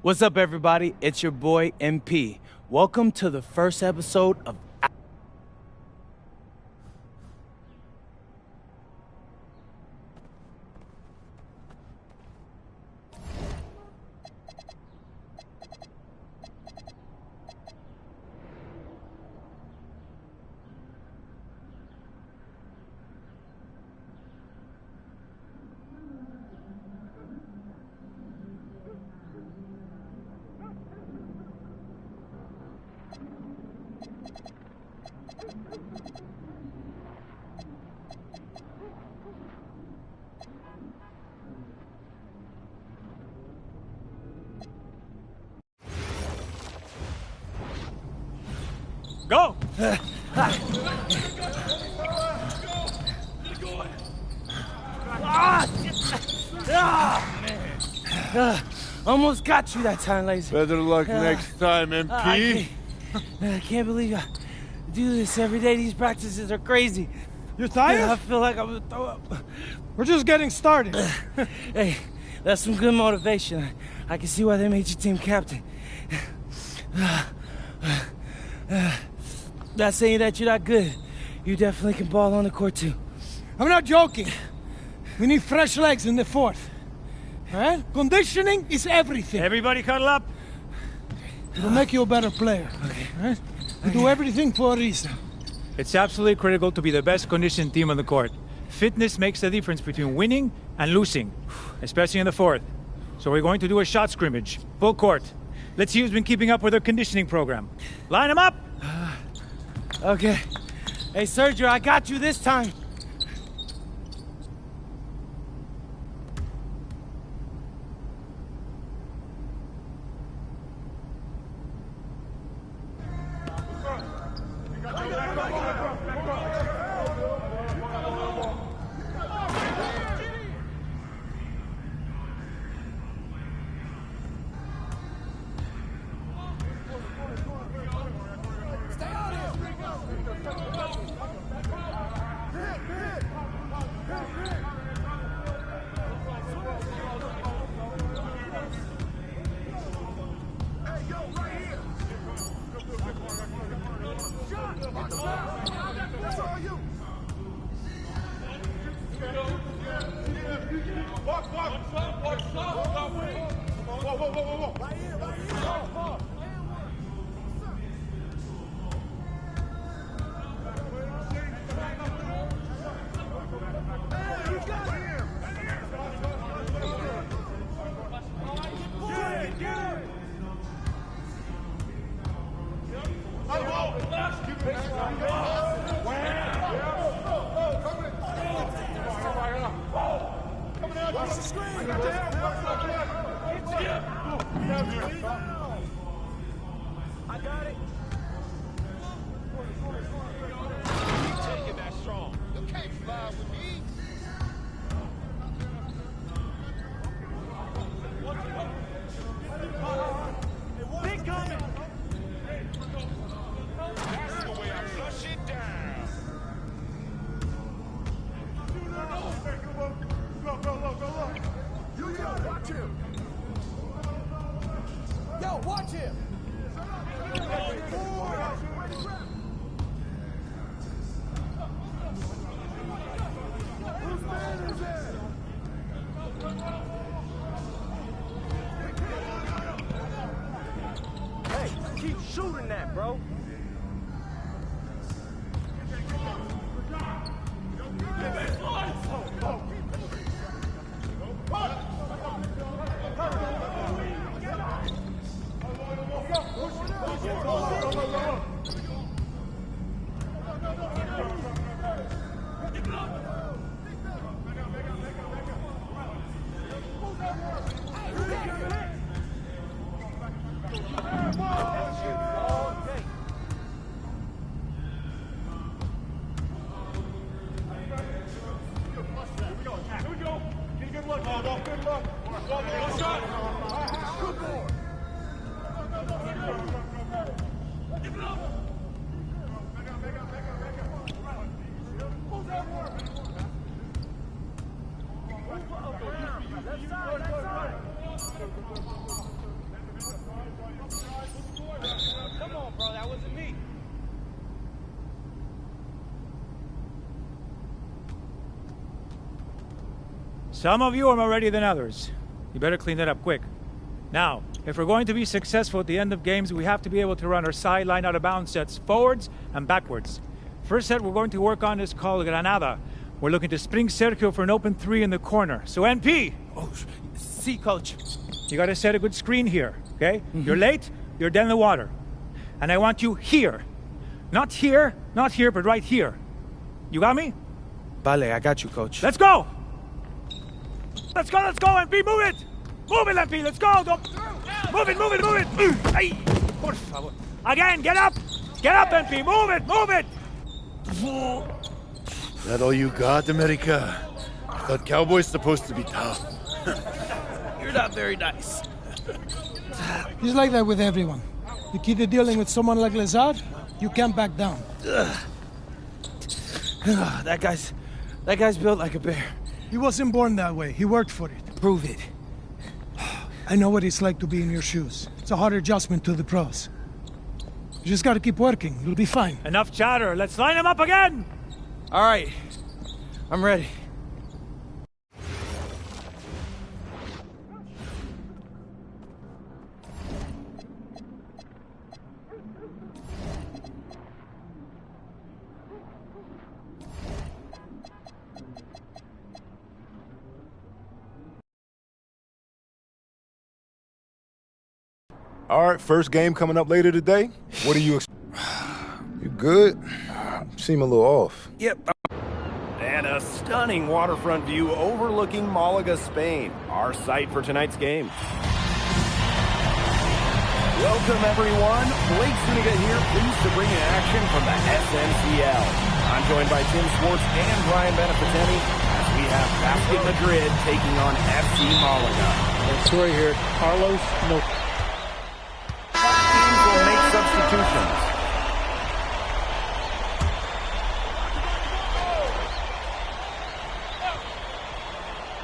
What's up, everybody? It's your boy, MP. Welcome to the first episode of... Go! Almost got you that time, Lazy. Better luck next time, MP. I can't believe I do this every day. These practices are crazy. You're tired? I feel like I'm gonna throw up. We're just getting started. Hey, that's some good motivation. I can see why they made you team captain. Not saying that you're not good. You definitely can ball on the court, too. I'm not joking. We need fresh legs in the fourth. All right? Conditioning is everything. Everybody cuddle up. It'll make you a better player. Okay. All right? We do everything for a reason. It's absolutely critical to be the best conditioned team on the court. Fitness makes the difference between winning and losing, especially in the fourth. So we're going to do a shot scrimmage, full court. Let's see who's been keeping up with their conditioning program. Line them up! Okay. Hey, Sergio, I got you this time. Keep shooting that, bro. Some of you are more ready than others. You better clean that up quick. Now, if we're going to be successful at the end of games, we have to be able to run our sideline out of bounds sets forwards and backwards. First set we're going to work on is called Granada. We're looking to spring Sergio for an open 3 in the corner. So NP, Oh, see, coach. you gotta set a good screen here, okay? You're late, you're dead in the water. And I want you here. Not here, but right here. You got me? Vale, I got you, coach. Let's go! Let's go, MP, move it! Move it, MP, let's go! Don't... Move it! Ay, por favor. Again, get up! Get up, MP, move it! That all you got, America? I thought cowboys supposed to be tough. You're not very nice. He's like that with everyone. You keep dealing with someone like Lazard, you can't back down. That guy's built like a bear. He wasn't born that way. He worked for it. Prove it. I know what it's like to be in your shoes. It's a hard adjustment to the pros. You just gotta keep working. You'll be fine. Enough chatter, let's line him up again! All right, I'm ready. All right, first game coming up later today. What do you You good? Seem a little off. Yep. And a stunning waterfront view overlooking Malaga, Spain, our site for tonight's game. Welcome, everyone. Blake Zuniga here, pleased to bring you action from the SNCL. I'm joined by Tim Swartz and Brian Benefiteni as we have Basket Madrid taking on FC Malaga. Story here, Carlos no. Teams will make substitutions.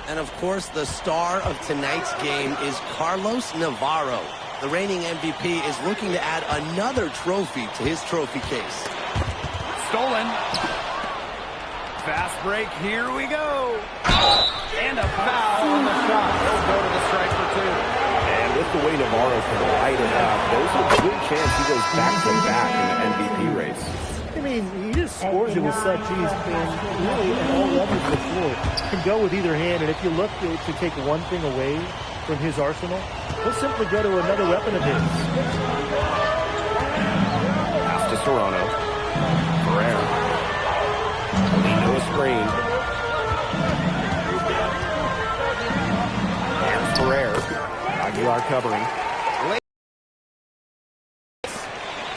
And of course, the star of tonight's game is Carlos Navarro. The reigning MVP is looking to add another trophy to his trophy case. Stolen. Fast break, here we go. And a foul on the shot. He'll go to the strike for two. And with the way Navarro can light it up, there's a good chance he goes back-to-back in the MVP race. I mean, he just scores it with such ease, and really at all levels of the floor. Can go with either hand, and if you look to take one thing away from his arsenal, he'll simply go to another weapon of his. Pass to Serrano. Ferrer. Lean to a screen. Here's Ferrer. Aguilar covering.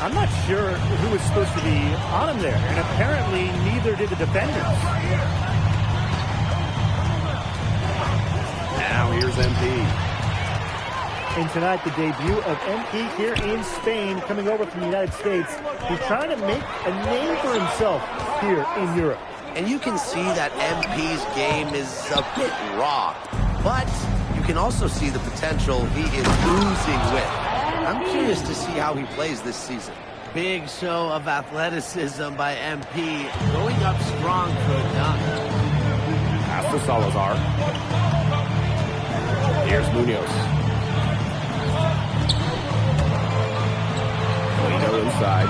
I'm not sure who was supposed to be on him there, and apparently neither did the defenders. Now here's MP. And tonight, the debut of MP here in Spain, coming over from the United States. He's trying to make a name for himself here in Europe. And you can see that MP's game is a bit raw, but you can also see the potential he is oozing with. I'm curious to see how he plays this season. Big show of athleticism by MP, going up strong for a dunk. Pass to Salazar. Here's Munoz. Polito inside.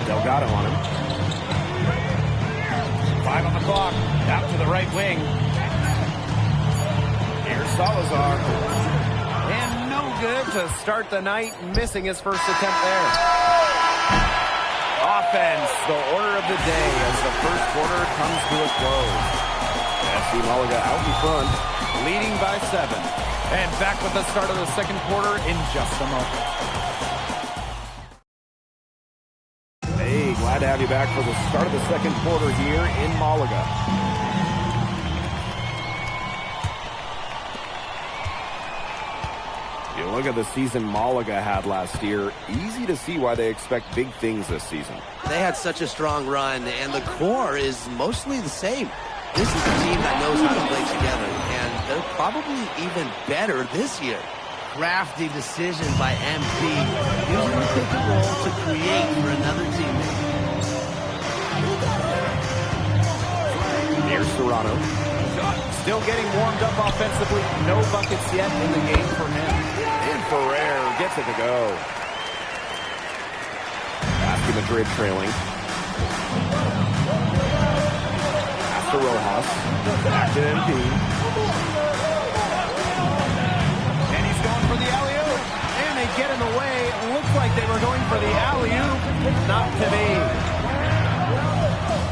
Delgado on him. 5 on the clock. Out to the right wing. Here's Salazar. And no good to start the night, missing his first attempt there. Offense, the order of the day as the first quarter comes to a close. FC Malaga out in front, leading by 7. And back with the start of the second quarter in just a moment. Hey, glad to have you back for the start of the second quarter here in Malaga. You look at the season Malaga had last year, easy to see why they expect big things this season. They had such a strong run, and the core is mostly the same. This is a team that knows how to play together, and they're probably even better this year. Crafty decision by MP, using the pick and roll to create for another teammate. Here's Serrano. Shot Still getting warmed up offensively. No buckets yet in the game for him. And Ferrer gets it to go. Basket Madrid trailing. Pass to Rojas. Back to MP. And he's going for the alley-oop. And they get in the way. Looks like they were going for the alley-oop. Not to be.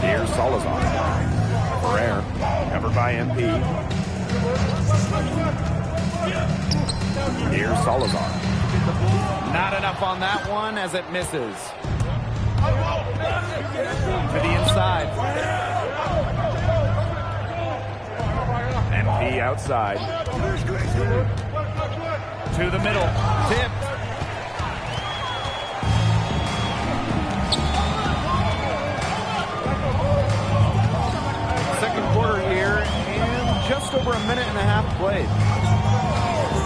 Here's Salazar. Ferrer. Covered by MP. Here's Salazar. Not enough on that one as it misses. To the inside. MP outside. To the middle. Tipped. Second quarter here, and just over a minute and a half played.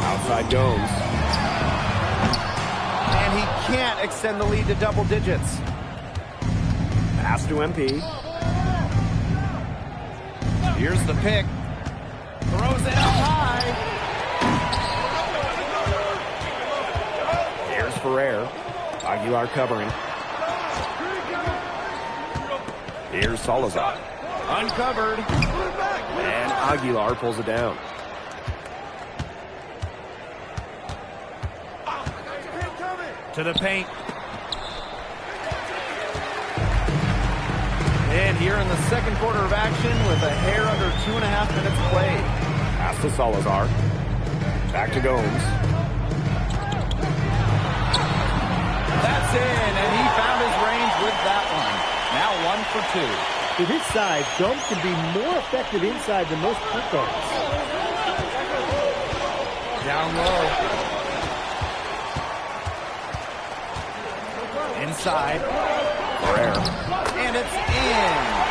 Outside Gomes. And he can't extend the lead to double digits. Pass to MP. Here's the pick. Throws it up high. Here's Ferrer. Aguilar covering. Here's Salazar. Uncovered. And Aguilar pulls it down. To the paint. And here in the second quarter of action with a hair under 2.5 minutes played. Pass to Salazar. Back to Gomes. That's in, and he found his range with that one. Now 1 for 2. With his size, Gomes can be more effective inside than most point guards. Down low. Inside. Ferrer. And it's in.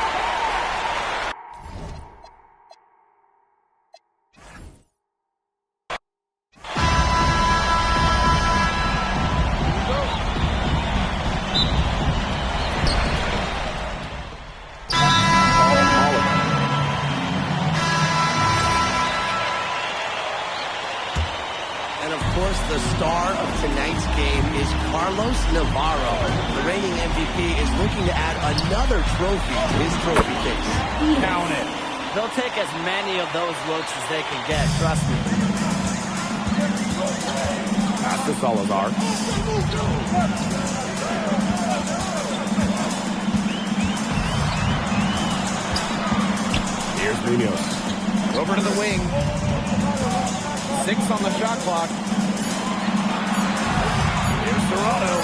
The star of tonight's game is Carlos Navarro. The reigning MVP is looking to add another trophy to his trophy case. Count it. They'll take as many of those looks as they can get, trust me. Pass to Salazar. Here's Munoz. Over to the wing. 6 on the shot clock. Toronto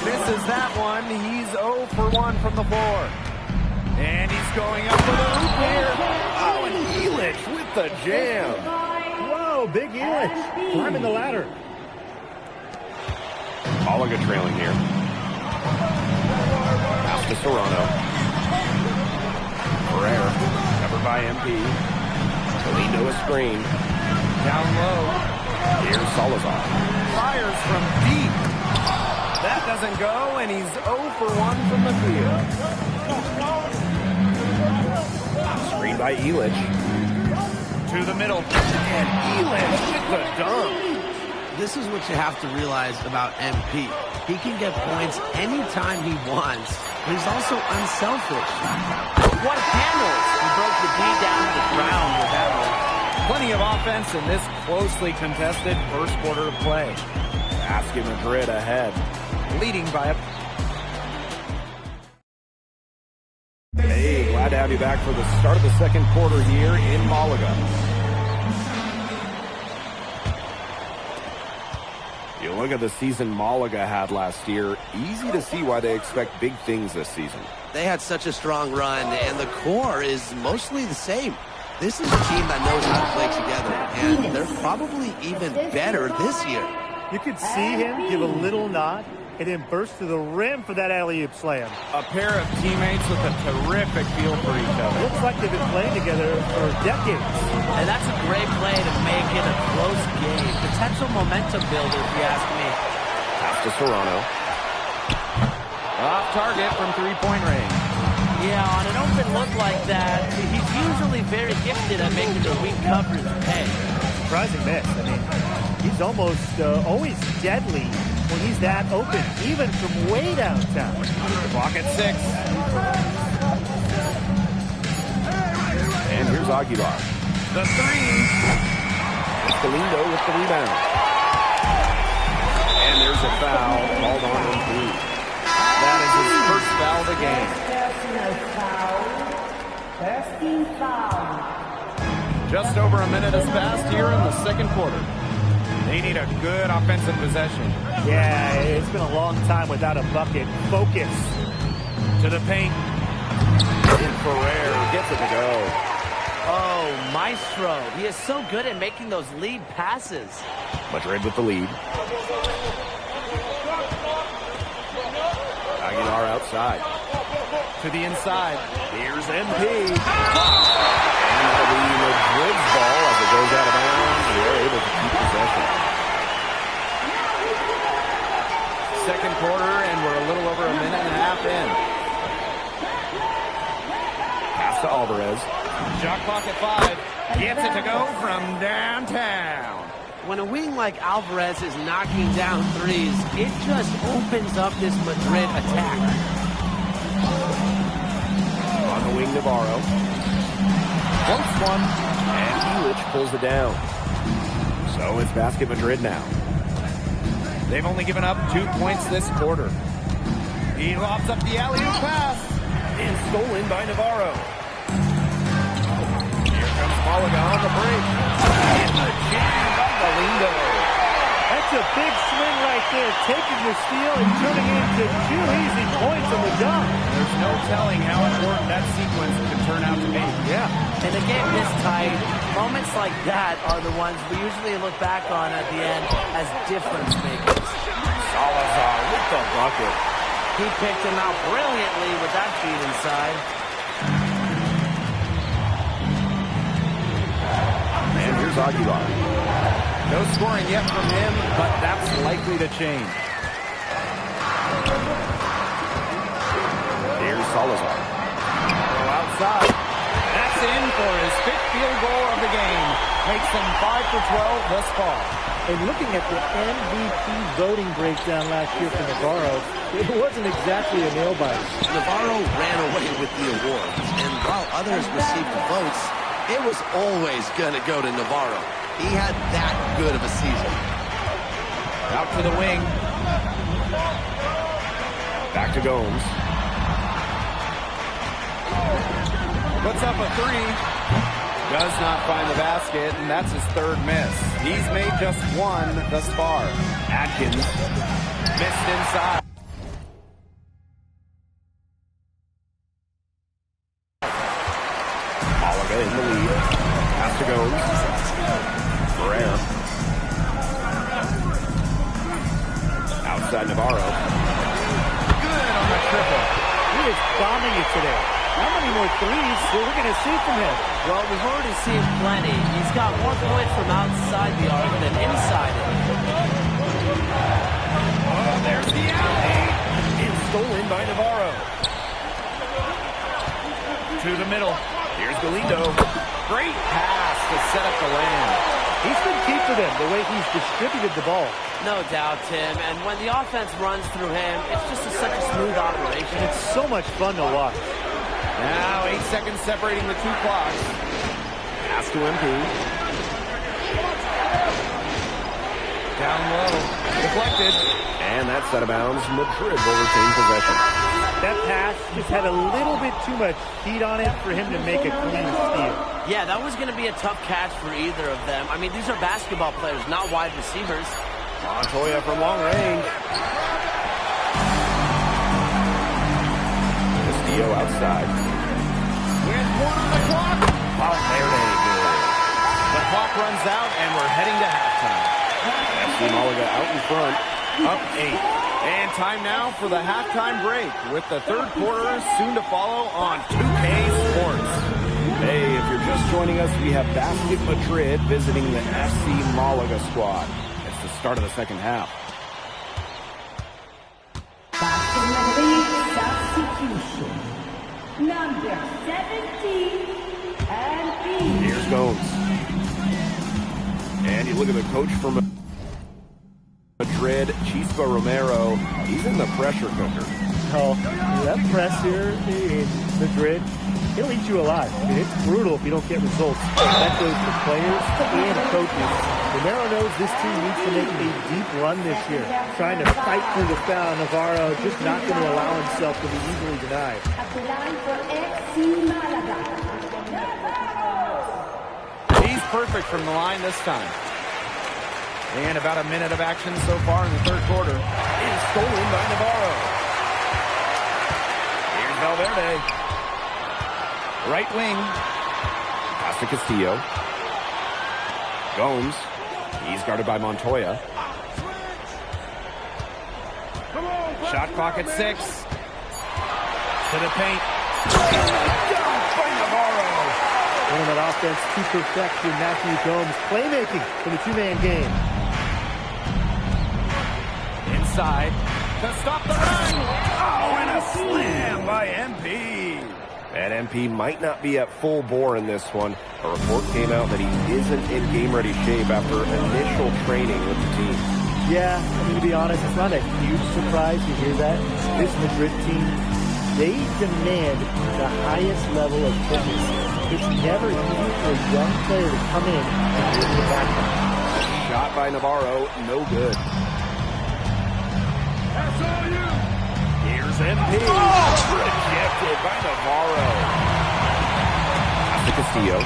misses that one. He's 0 for 1 from the floor. And he's going up for the hoop here. Oh, and Elich with the jam. Whoa, big Elich. Climbing the ladder. Malaga trailing here. Pass to Toronto. Ferrer, covered by MP. Galindo a screen. Down low. Here's Salazar. Fires from deep. That doesn't go, and he's 0 for 1 from the field. Screen by Elich. To the middle. And Elich with the dunk. This is what you have to realize about MP. He can get points anytime he wants, but he's also unselfish. What handles! He broke the D down to the ground with that one. Plenty of offense in this closely contested first quarter of play. Basket Madrid ahead, leading by a... Hey, glad to have you back for the start of the second quarter here in Malaga. You look at the season Malaga had last year, easy to see why they expect big things this season. They had such a strong run, and the core is mostly the same. This is a team that knows how to play together, and they're probably even better this year. You could see him give a little nod and then burst to the rim for that alley-oop slam. A pair of teammates with a terrific feel for each other. Looks like they've been playing together for decades. And that's a great play to make it a close game. Potential momentum builder, if you ask me. Pass to Toronto. Off target from three-point range. Yeah, on an open look like that, he's usually very gifted at making the weak coverage pay. Surprising miss. I mean, he's almost always deadly when he's that open, even from way downtown. Clock at 6. And here's Aguilar. The 3. It's Galindo with the rebound. And there's a foul called on him. That is his first foul of the game. Just over a minute has passed here in the second quarter. They need a good offensive possession. Yeah, it's been a long time without a bucket. Focus. To the paint. And Ferrer gets it to go. Oh, Maestro. He is so good at making those lead passes. Madrid with the lead. Aguilar outside. To the inside. Here's MP. And that'll be Madrid's ball as it goes out of bounds. They're able to keep possession. Second quarter, and we're a little over a minute and a half in. Pass to Alvarez. Shot clock at 5. Gets it to go from downtown. When a wing like Alvarez is knocking down threes, it just opens up this Madrid attack. On the wing, Navarro. Close one. And Illich pulls it down. So it's basket Madrid now. They've only given up 2 points this quarter. He lobs up the alley-oop pass. And stolen by Navarro. Here comes Malaga on the break. And the jam by Galindo. That's a big swing right there, taking the steal and turning it into 2 easy points on the dunk. There's no telling how important that sequence could turn out to be. Yeah. In a game this tight, moments like that are the ones we usually look back on at the end as difference makers. Salazar with the bucket. He picked him out brilliantly with that feed inside. And here's Aguilar. No scoring yet from him, but that's likely to change. Here's Salazar. Go outside. That's in for his 5th field goal of the game. Makes him 5 for 12 thus far. And looking at the MVP voting breakdown last year for Navarro, it wasn't exactly a nail-biter. Navarro ran away with the awards, and while others received the votes, it was always going to go to Navarro. He had that good of a season. Out to the wing. Back to Gomes. Puts up a 3. Does not find the basket, and that's his 3rd miss. He's made just 1 thus far. Atkins. Missed inside. Malaga in the lead. Pass to Gomes. Ferrer. Outside Navarro. Good on the triple. He is bombing it today. How many more threes are we going to see from him? Well, we've already seen plenty. He's got more points from outside the arc than inside it. There's the alley. It's stolen by Navarro. To the middle. Here's Galindo. Great pass to set up the land. He's been key for them, the way he's distributed the ball. No doubt, Tim. And when the offense runs through him, it's just such a smooth operation. And it's so much fun to watch. Now 8 seconds separating the 2 clocks. Pass to MP. Down low. Deflected. And that's out of bounds. Madrid will retain possession. That pass just had a little bit too much heat on it for him to make a clean steal. Yeah, that was going to be a tough catch for either of them. I mean, these are basketball players, not wide receivers. Montoya from long range. Castillo outside. With 1 on the clock. Valverde good. The clock runs out, and we're heading to halftime. FC Malaga out in front. Up 8. And time now for the halftime break, with the 3rd quarter soon to follow on 2K Sports. Hey, if you're just joining us, we have Basket Madrid visiting the FC Malaga squad. It's the start of the second half. Basket Madrid substitution. Number 17, MP. Here's Gomes. And you look at the coach from Madrid, Chispa Romero. He's in the pressure cooker. Oh, that press here in Madrid, it'll eat you alive. I mean, it's brutal if you don't get results. That goes to players and coaches. Romero knows this team needs to make a deep run this year. Trying to fight through the foul. Navarro just not going to allow himself to be easily denied. At the line for FC Malaga. He's perfect from the line this time. And about a minute of action so far in the third quarter. It is stolen by Navarro. Here's Valverde. Right wing. Pass to Castillo. Gomes. He's guarded by Montoya. Shot clock at 6. To the paint. Dunk by Navarro. Running that offense to perfection. Matthew Gomes playmaking for the two-man game. Inside. To stop the run. Oh, and a slam by MP. And MP might not be at full bore in this one. A report came out that he isn't in game-ready shape after initial training with the team. Yeah, I mean, to be honest, it's not a huge surprise to hear that. This Madrid team, they demand the highest level of fitness. It's never easy for a young player to come in and get the background. Shot by Navarro, no good. Here's MP. Oh, rejected by Navarro. Pass to Castillo.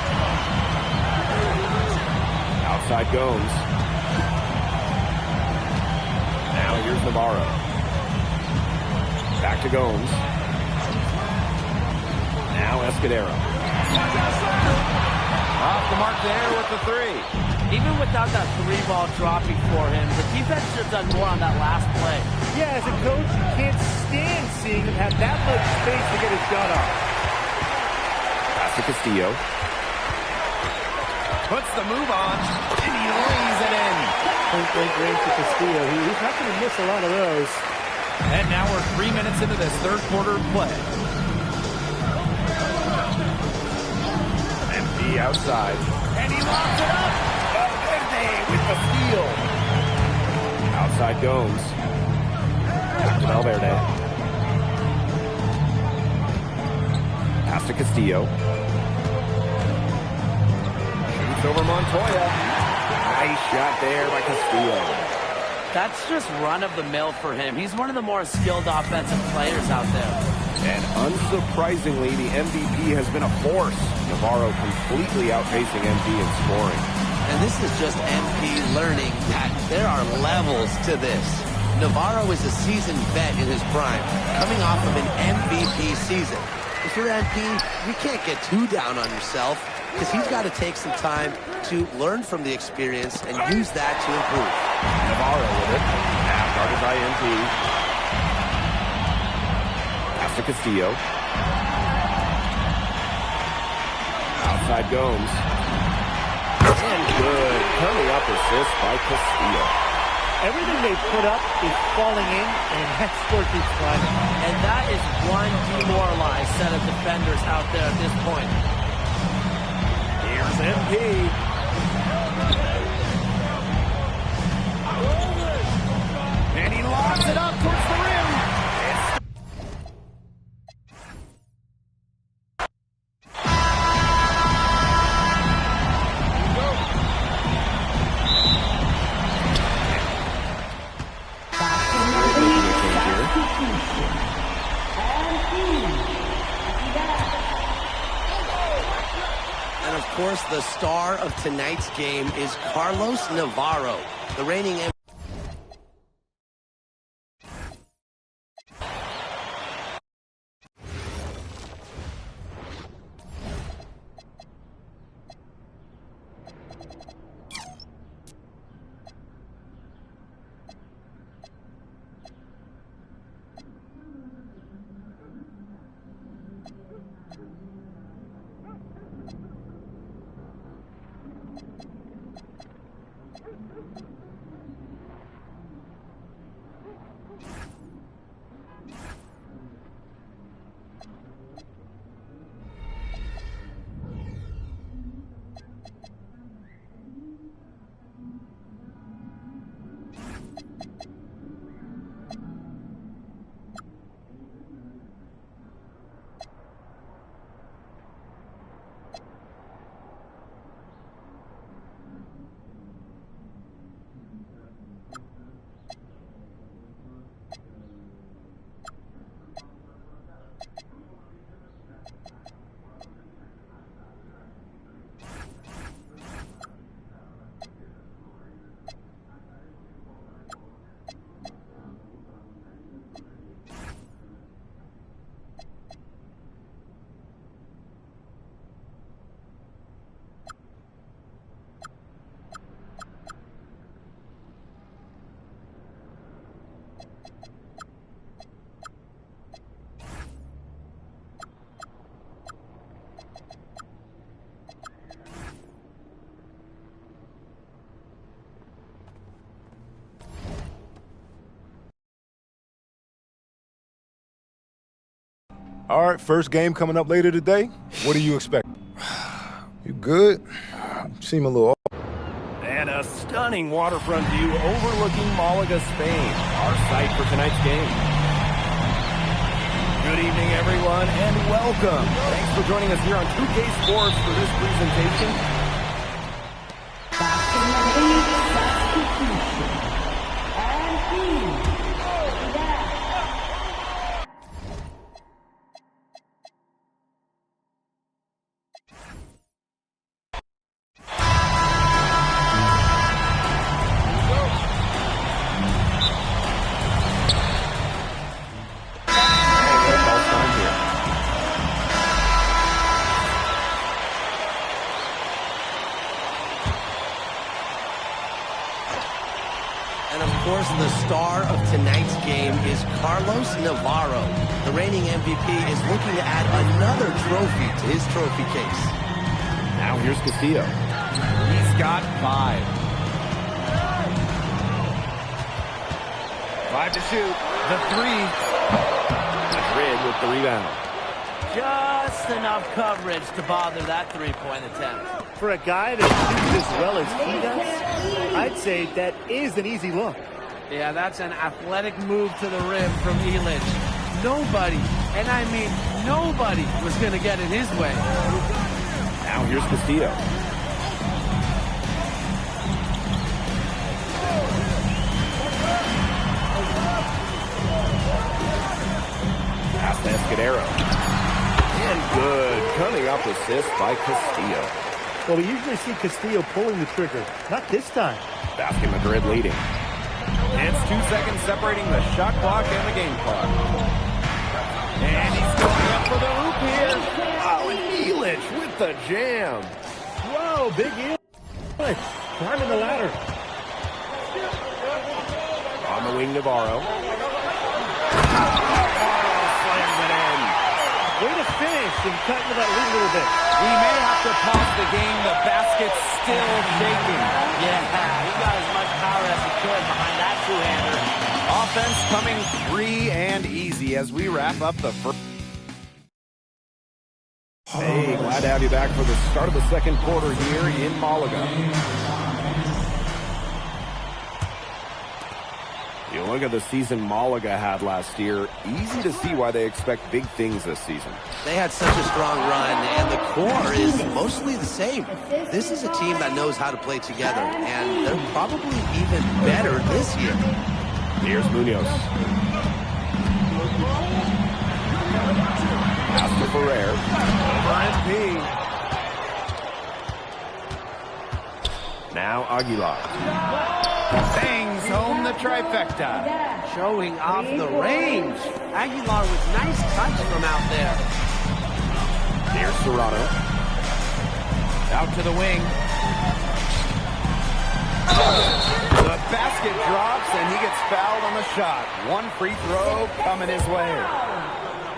Outside Gomes. Now here's Navarro. Back to Gomes. Now Escudero. Off the mark there with the 3. Even without that 3-ball dropping for him, the defense should have done more on that last play. Yeah, as a coach, you can't stand seeing him have that much space to get a shot off. Pass to Castillo. Puts the move on, and he lays it in. Point blank range to Castillo. He's not going to miss a lot of those. And now we're 3 minutes into this third quarter play. MP outside. And he locks it up. Valverde with the steal. Outside Gomes. Back to Valverde. Pass to Castillo. Shoots over Montoya. Nice shot there by Castillo. That's just run-of-the-mill for him. He's one of the more skilled offensive players out there. And unsurprisingly, the MVP has been a force. Navarro completely outpacing MP in scoring. And this is just MP learning that there are levels to this. Navarro is a seasoned vet in his prime, coming off of an MVP season. If you're MP, you can't get too down on yourself, because he's got to take some time to learn from the experience and use that to improve. Navarro with it. Now guarded by MP. Pass to Castillo. Outside Gomes. And good. Coming up assist by Castillo. Everything they put up is falling in, and that score keeps climbing. And that is one demoralized set of defenders out there at this point. Here's MP. And he locks it up towards the rim. And of course, the star of tonight's game is Carlos Navarro, the reigning MVP. All right, first game coming up later today. What do you expect? You good? You seem a little off. And a stunning waterfront view overlooking Malaga, Spain, our site for tonight's game. Good evening, everyone, and welcome. Thanks for joining us here on 2K Sports for this presentation. And of course, the star of tonight's game is Carlos Navarro. The reigning MVP is looking to add another trophy to his trophy case. Now here's Castillo. He's got 5. 5 to shoot. The 3. Madrid with the rebound. Just enough coverage to bother that three-point attempt. For a guy that shoots as well as he does, I'd say that is an easy look. Yeah, that's an athletic move to the rim from Ilic. Nobody, and I mean nobody, was going to get in his way. Now here's Castillo. Pass to Escudero. And good. Coming up assist by Castillo. Well, we usually see Castillo pulling the trigger. Not this time. Basket Madrid leading. It's 2 seconds separating the shot clock and the game clock. And he's going up for the hoop here. Oh, and Ilic with the jam. Whoa, big Ilic. Climbing the ladder. On the wing, Navarro. Way to finish and cut into that lead a little bit. We may have to pause the game. The basket's still shaking. Yeah, he got as much power as he could behind that two-hander. Offense coming free and easy as we wrap up the first. Hey, glad to have you back for the start of the second quarter here in Malaga. You look at the season Malaga had last year, easy to see why they expect big things this season. They had such a strong run, and the core is mostly the same. This is a team that knows how to play together, and they're probably even better this year. Here's Munoz. Pass to Ferrer. Over MP. Now Aguilar. Bangs home the trifecta. Showing off the range. Aguilar with nice touch from out there. Here's Serrano. Out to the wing. The basket drops and he gets fouled on the shot. One free throw coming his way.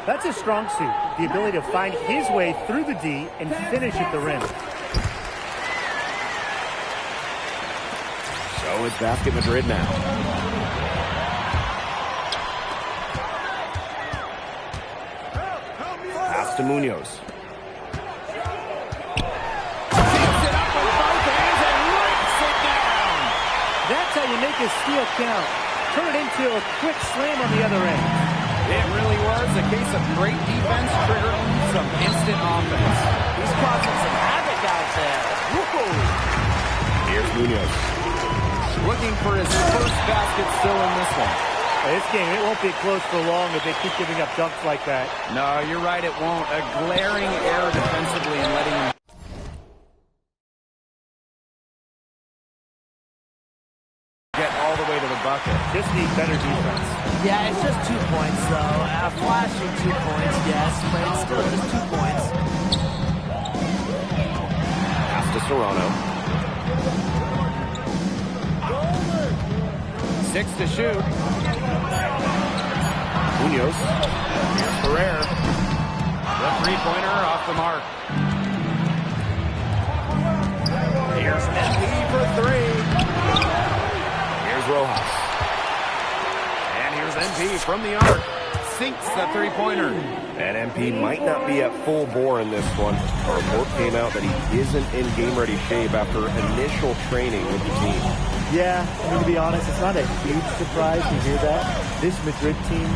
That's his strong suit, the ability to find his way through the D and finish at the rim. So it's Basket Madrid now. Pass to Munoz. Takes it up with both hands and rips it down. That's how you make a steal count. Turn it into a quick slam on the other end. It really was a case of great defense triggering some instant offense. He's causing some havoc out there. Woo-hoo. Here's Munoz. Looking for his first basket still in this one. This game, it won't be close for long if they keep giving up dunks like that. No, you're right, it won't. A glaring error defensively and letting him get all the way to the bucket. Just need better defense. Yeah, it's just 2 points, though. Flashing 2 points, yes, but it's still just 2 points. Pass to Serrano. 6 to shoot. Munoz. Here's Ferrer. The three-pointer off the mark. Here's MP for 3. Here's Rojas. And here's MP from the arc. Sinks the three-pointer. And MP might not be at full bore in this one. A report came out that he isn't in game-ready shape after initial training with the team. Yeah, I mean, to be honest, it's not a huge surprise to hear that. This Madrid team,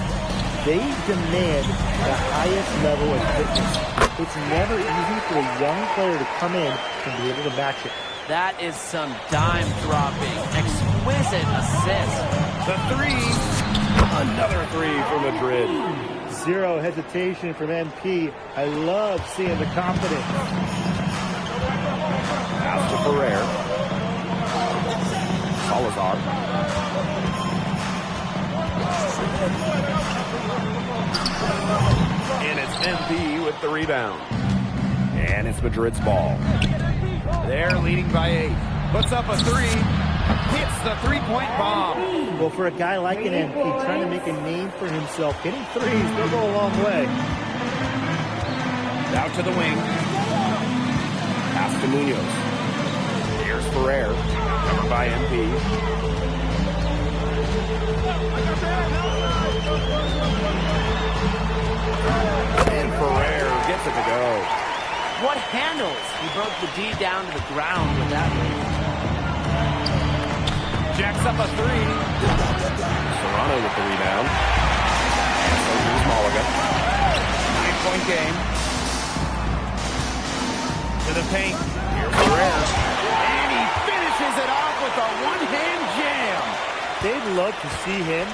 they demand the highest level of fitness. It's never easy for a young player to come in and be able to match it. That is some dime-dropping, exquisite assist. The three. Another three for Madrid. Zero hesitation from MP. I love seeing the confidence. Out to Ferrer. Salazar. And it's MP with the rebound. And it's Madrid's ball. They're leading by 8. Puts up a 3. Hits the three-point bomb. Well, for a guy like an MP trying to make a name for himself, hitting threes will go a long way. Out to the wing. Pass to Munoz. Here's Ferrer. Covered by MP. And Ferrer gets it to go. What handles? He broke the D down to the ground with that one. Jacks up a 3. Serrano with the rebound. So here's Malaga. 9-point game. To the paint. Here's Ferrer. And he finishes it off with a one-hand jam. They'd love to see him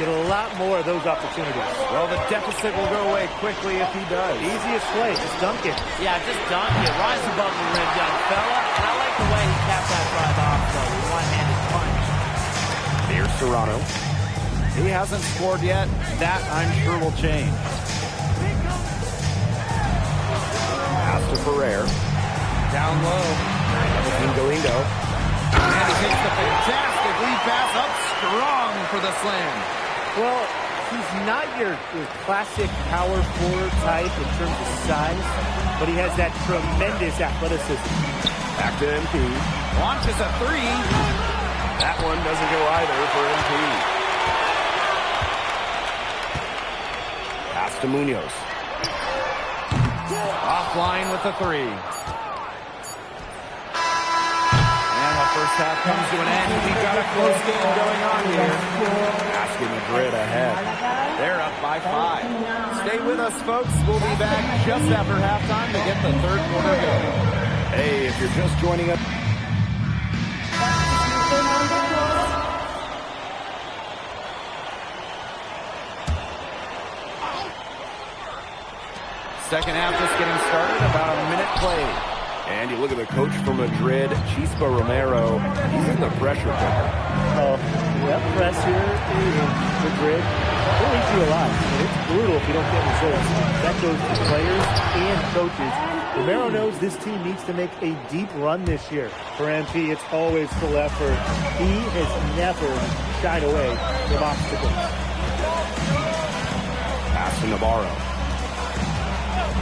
get a lot more of those opportunities. Well, the deficit will go away quickly if he does. Easiest play, just dunk it. Yeah, just dunk it. Rise above the rim, young fella. And I like the way he capped that drive off, though, with one-handed punch. Here's Serrano. He hasn't scored yet. That, I'm sure, will change. Pass to Ferrer. Down low. Lindo. And he takes the fantastic lead pass up strong for the slam. Well, he's not your classic power forward type in terms of size, but he has that tremendous athleticism. Back to MP. Launches a 3. That one doesn't go either for MP. Pass to Munoz. Offline with the 3. First half comes to an end. We've got a close game going on here. Asking Madrid ahead. They're up by 5. Stay with us, folks. We'll be back just after halftime to get the third quarter going. Hey, if you're just joining us. Second half just getting started. About a minute played. And you look at the coach from Madrid, Chispa Romero. He's in the pressure cooker. Oh, that press here in Madrid will eat you alive. It's brutal if you don't get results. That goes to players and coaches. Romero knows this team needs to make a deep run this year. For MP, it's always full effort. He has never shied away from obstacles. Pass to Navarro.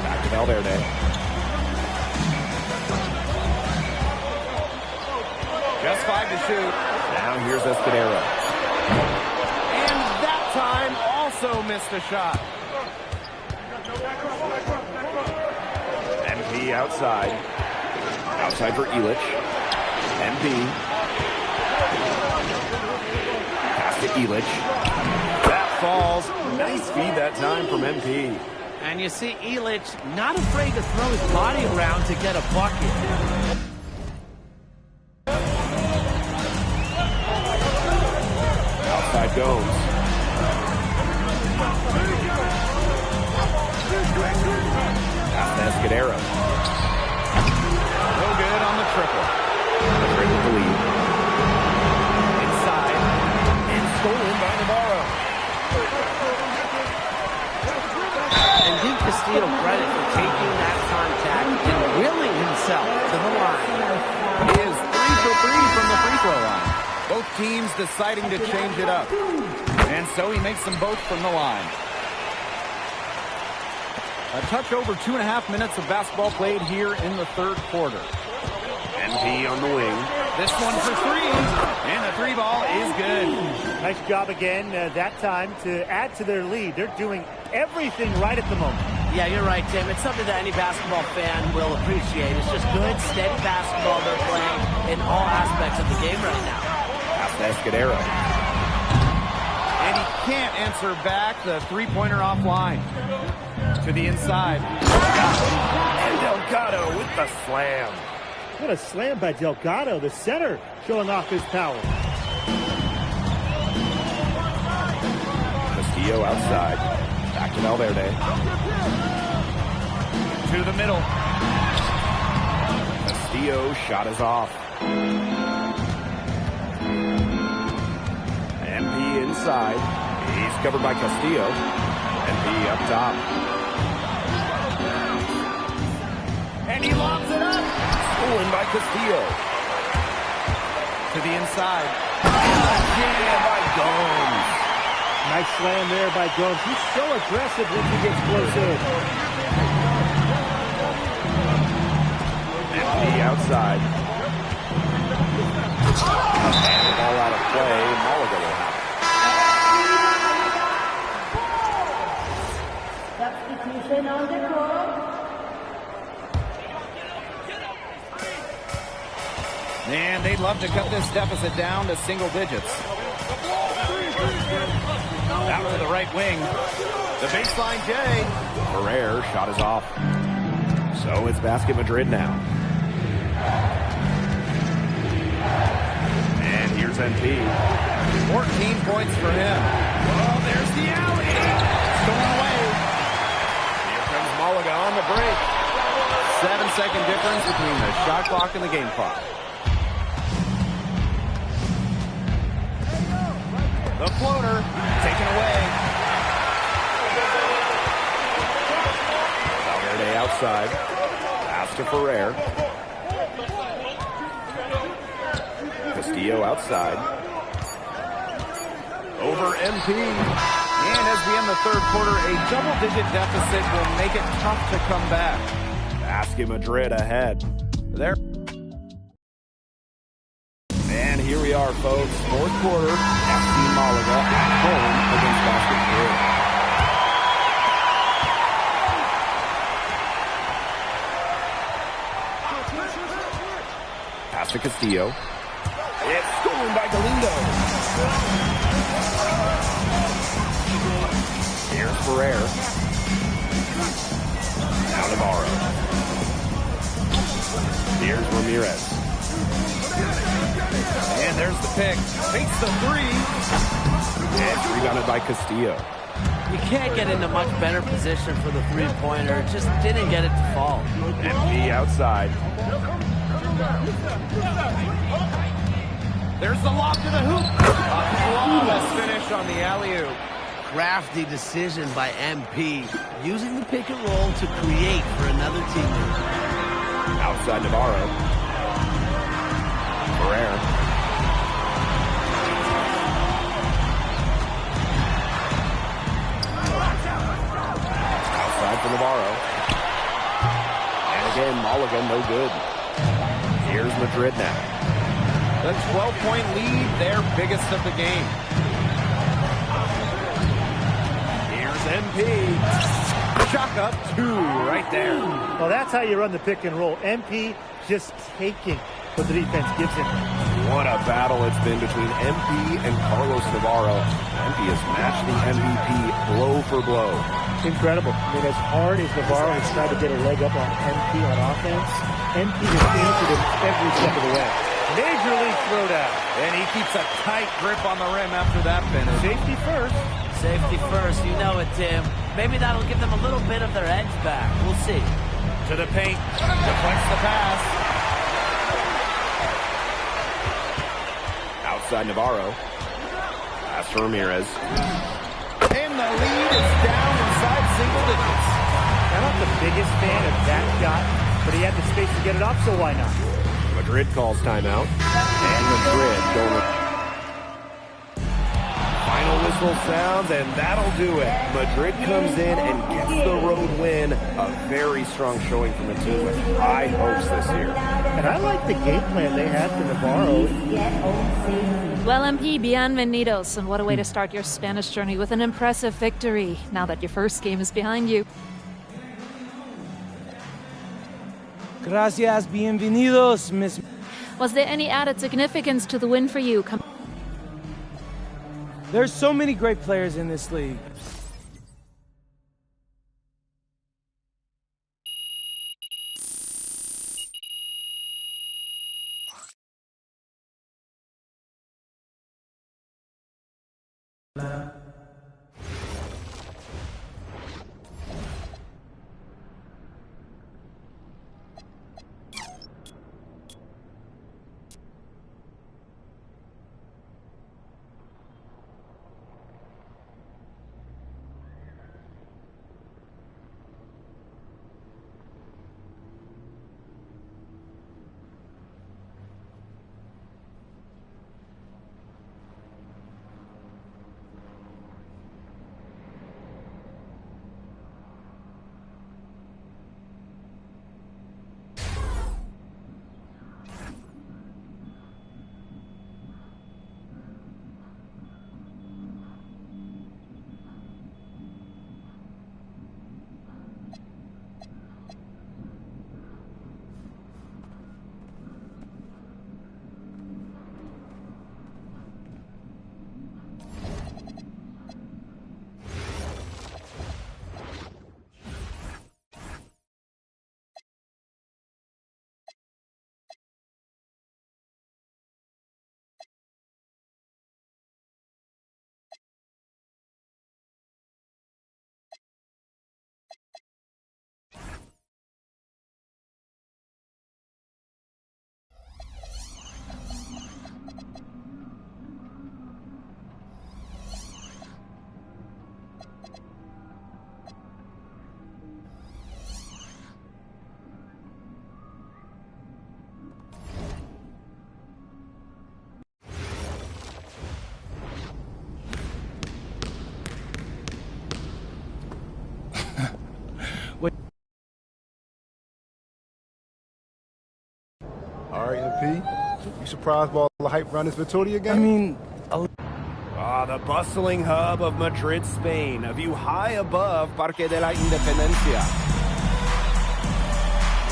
Back to Valverde. Just 5 to shoot. Now here's Escudero. And that time also missed a shot. MP outside. Outside for Illich. MP. Pass to Illich. That falls. Nice feed that time from MP. And you see Illich not afraid to throw his body around to get a bucket. Outside goes. Pass to Escudero. No good on the triple. Madrid with the lead. Inside. And stolen by Navarro. And give Castillo credit for taking that contact and willing himself to the line. He is 3 for 3 from the free throw line. Both teams deciding to change it up. And so he makes them both from the line. A touch over 2.5 minutes of basketball played here in the third quarter. MP on the wing. This one for 3. And the 3 ball is good. Nice job again that time to add to their lead. They're doing everything right at the moment. Yeah, you're right, Tim. It's something that any basketball fan will appreciate. It's just good, steady basketball they're playing in all aspects of the game right now. Pass to Escudero. And he can't answer back. The three-pointer offline. To the inside. And Delgado with the slam. What a slam by Delgado, the center, showing off his power. Castillo outside. Back to Valverde. To the middle. Castillo shot is off. MP inside. He's covered by Castillo. MP up top. And he lobs it up. Stolen by Castillo. To the inside. Jam by Gomes. Nice slam there by Gomes. He's so aggressive once he gets close in. Empty outside. And the ball out of play. Malaga will have it. Substitution on the court. And they'd love to cut this deficit down to single digits. Out to the right wing. The baseline J. Ferrer shot is off. So it's Basket Madrid now. And here's MP. 14 points for him. Oh, there's the alley. Stolen away. Here comes Malaga on the break. 7-second difference between the shot clock and the game clock. The floater taken away. Valverde outside. Pass to Ferrer. Castillo outside. Over MP. And as we end the third quarter, a double-digit deficit will make it tough to come back. Basket Madrid ahead. There. And here we are, folks. Fourth quarter, FC Malaga at home against Basket Madrid. Pass to Castillo. It's stolen by Galindo. Here's Ferrer. Now Navarro. Here's Ramirez. And there's the pick. Takes the three. And rebounded by Castillo. You can't get into much better position for the three-pointer. Just didn't get it to fall. MP outside. There's the lob to the hoop. A flawless finish on the alley-oop. Crafty decision by MP, using the pick and roll to create for another teammate. Outside Navarro. Ferrer. Outside for Navarro. And again, Malaga no good. Here's Madrid now. The 12-point lead, their biggest of the game. Here's MP. Shot up two right there. Well, that's how you run the pick and roll. MP just taking what the defense gives him. What a battle it's been between MP and Carlos Navarro. MP has matched the MVP blow for blow. Incredible. I mean, as hard as Navarro has tried to get a leg up on MP on offense, MP has answered him every step of the way. Major league throwdown. And he keeps a tight grip on the rim after that finish. Safety first. Safety first, you know it, Tim. Maybe that'll give them a little bit of their edge back. We'll see. To the paint. Deflects the pass. Outside Navarro. Pass to Ramirez. And the lead is down inside single digits. I'm not the biggest fan of that shot, but he had the space to get it up, so why not? Madrid calls timeout. And Madrid going with... Final whistle sounds, and that'll do it. Madrid comes in and gets the road win. A very strong showing from a team with high hopes this year. And I like the game plan they had for Navarro. Well, MP, bienvenidos, and what a way to start your Spanish journey with an impressive victory, now that your first game is behind you. Gracias, bienvenidos, Miss. Was there any added significance to the win for you? There's so many great players in this league. All right, MP. You surprised by all the hype around this Vitoria game? I mean, the bustling hub of Madrid, Spain. A view high above Parque de la Independencia.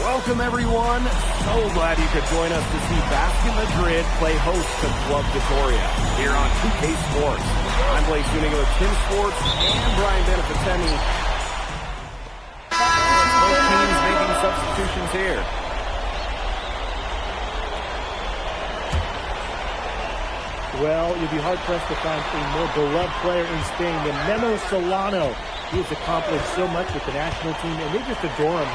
Welcome, everyone. So glad you could join us to see Basket Madrid play host to Club Vitoria here on 2K Sports. I'm Blake Zuniga with Tim Sports and Brian Benefitemi. Both teams making substitutions here. Well, you'll be hard-pressed to find a more beloved player in Spain than Memo Solano. He has accomplished so much with the national team, and they just adore him.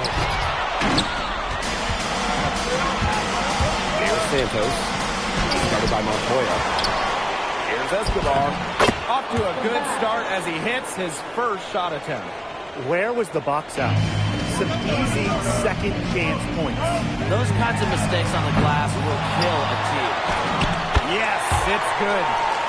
There's Santos, started by Montoya. Here's Escobar. Off to a good start as he hits his first shot attempt. Where was the box out? Some easy second chance points. Those kinds of mistakes on the glass will kill a team. Yes, it's good.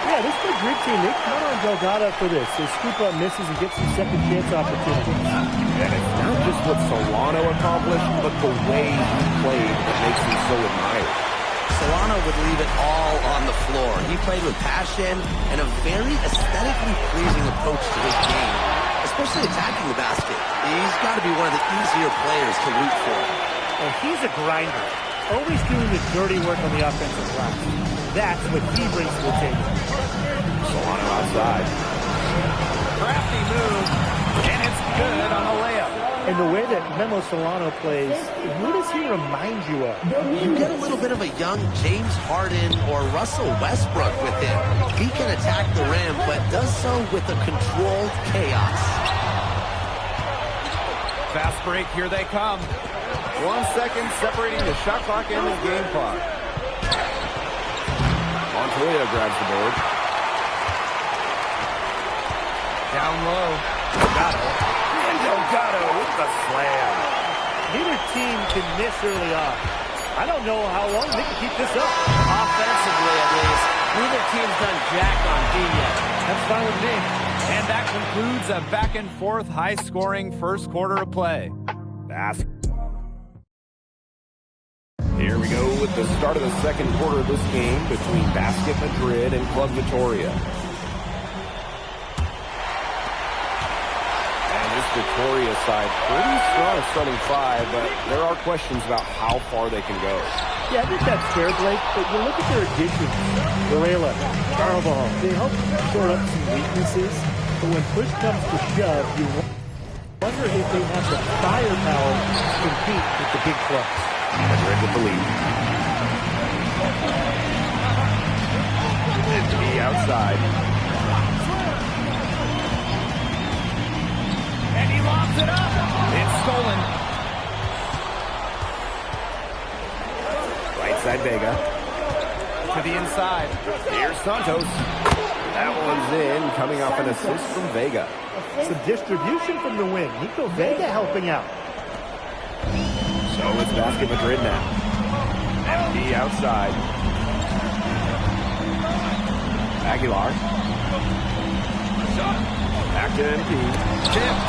Yeah, this Madrid team, they count on Delgado for this. They scoop up misses and get some second chance opportunities. And it's not just what Solano accomplished, but the way he played that makes him so admired. Solano would leave it all on the floor. He played with passion and a very aesthetically pleasing approach to his game, especially attacking the basket. He's got to be one of the easier players to root for. And he's a grinder, always doing the dirty work on the offensive glass. That's what he brings to the table. Solano outside. Crafty move, and it's good on the layup. And the way that Memo Solano plays, who does he remind you of? You get a little bit of a young James Harden or Russell Westbrook with him. He can attack the rim, but does so with a controlled chaos. Fast break, here they come. 1 second separating the shot clock and the game clock. Montoya grabs the board. Down low. Delgado. And Delgado with the slam. Neither team can miss early on. I don't know how long they can keep this up. Offensively, at least. Neither team's done jack on D yet. That's fine with me. And that concludes a back-and-forth, high-scoring first quarter of play. Here we go with the start of the second quarter of this game between Basket Madrid and Club Vitoria. And this Victoria's side. Pretty strong starting five, but there are questions about how far they can go. Yeah, I think that's fair, Blake, but you look at their additions. Varela, Carvajal, they help shore up some weaknesses, but when push comes to shove, you wonder if they have the firepower to compete with the big clubs. Madrid with the lead. MP outside. And he lobs it up. It's stolen. Right side Vega. To the inside. Here's Santos. That one's in, coming off an assist from Vega. Some distribution from the wing. Nico Vega helping out. So it's Basket Madrid now. MP outside. Aguilar. Back to MP. Tipped.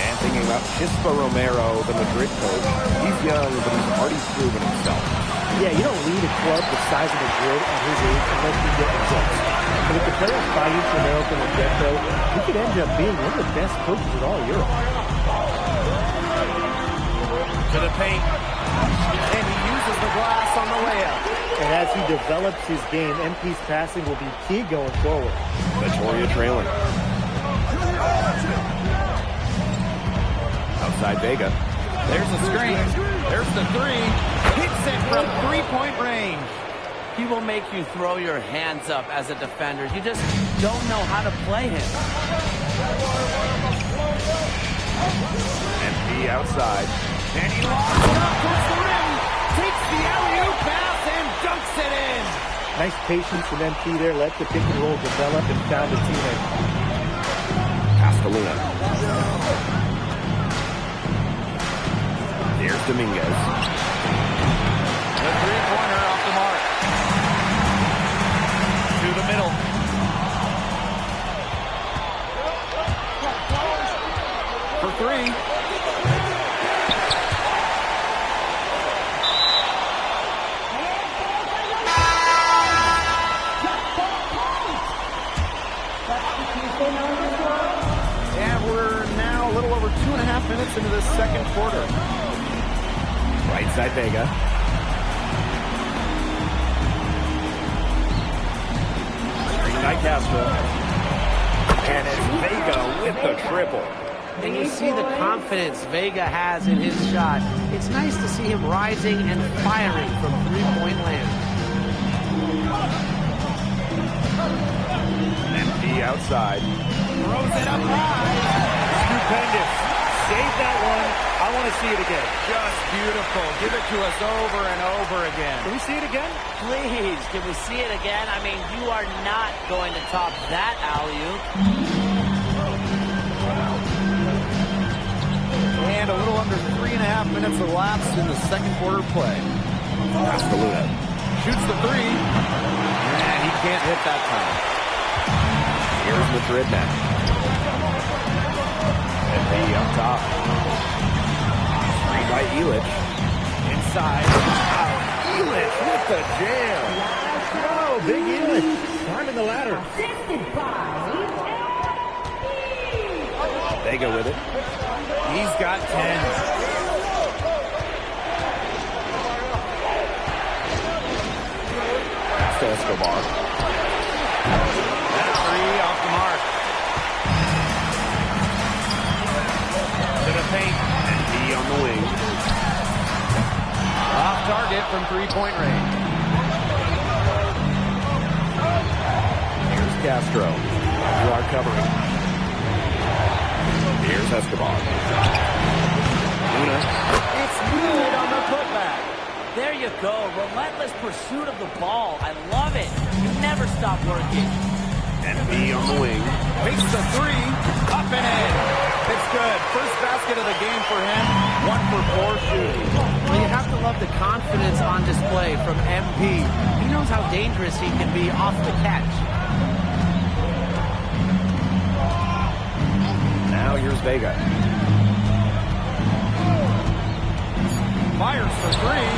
And thinking about Chispa Romero, the Madrid coach. He's young, but he's already proven himself. Yeah, you don't lead a club the size of Madrid at his age unless you get results. But if the players buy into Romero from the get-go, he could end up being one of the best coaches in all Europe. To the paint. And he uses the glass on the layup. And as he develops his game, MP's passing will be key going forward. Victoria trailing. Outside Vega. There's a screen. There's the three. Hits it from three-point range. He will make you throw your hands up as a defender. You just don't know how to play him. MP outside. And he lobs it up towards the rim. Takes the alley-oop pass and dunks it in. Nice patience from MP there. Let the pick and roll develop and found a teammate. Castelluna. There's Dominguez. The three-pointer off the mark. To the middle. For three. And we're now a little over 2.5 minutes into this second quarter. Right side Vega. Night Castro. And it's Vega with the triple. And you see the confidence Vega has in his shot. It's nice to see him rising and firing from three-point land. MP outside. Throws it up high. Stupendous. Save that one. I want to see it again. Just beautiful. Give it to us over and over again. Can we see it again? Please, can we see it again? I mean, you are not going to top that alley-oop. And a little under 3.5 minutes elapsed in the second quarter play. Castelluna. Shoots the three. And he can't hit that time. Here's Madrid now. MP up top. Screen by Illich. Inside. Illich with the jam. Oh, big Illich. Climbing the ladder. Vega with it. He's got 10. That's to Escobar. That three off the mark. To the paint. And he on the wing. Off target from three-point range. Here's Castro. Aguilar covering. Here's Escobar. Luna. It's good on the putback. There you go. Relentless pursuit of the ball. I love it. You never stop working. MP on the wing. Takes the three. Up and in. It's good. First basket of the game for him. 1 for 4 shooting. Well, you have to love the confidence on display from MP. He knows how dangerous he can be off the catch. Now here's Vega. Fires for three.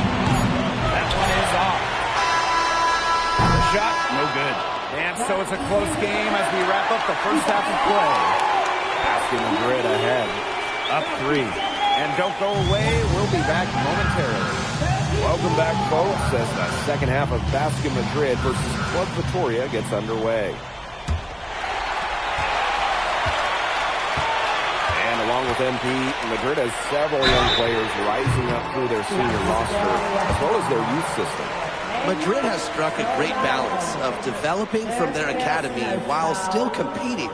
That one is off. The shot, no good. And so it's a close game as we wrap up the first half of play. Basket Madrid ahead. Up 3. And don't go away. We'll be back momentarily. Welcome back, folks, as the second half of Basket Madrid versus Club Vitoria gets underway. And along with MP, Madrid has several young players rising up through their senior roster, as well as their youth system. Madrid has struck a great balance of developing from their academy while still competing.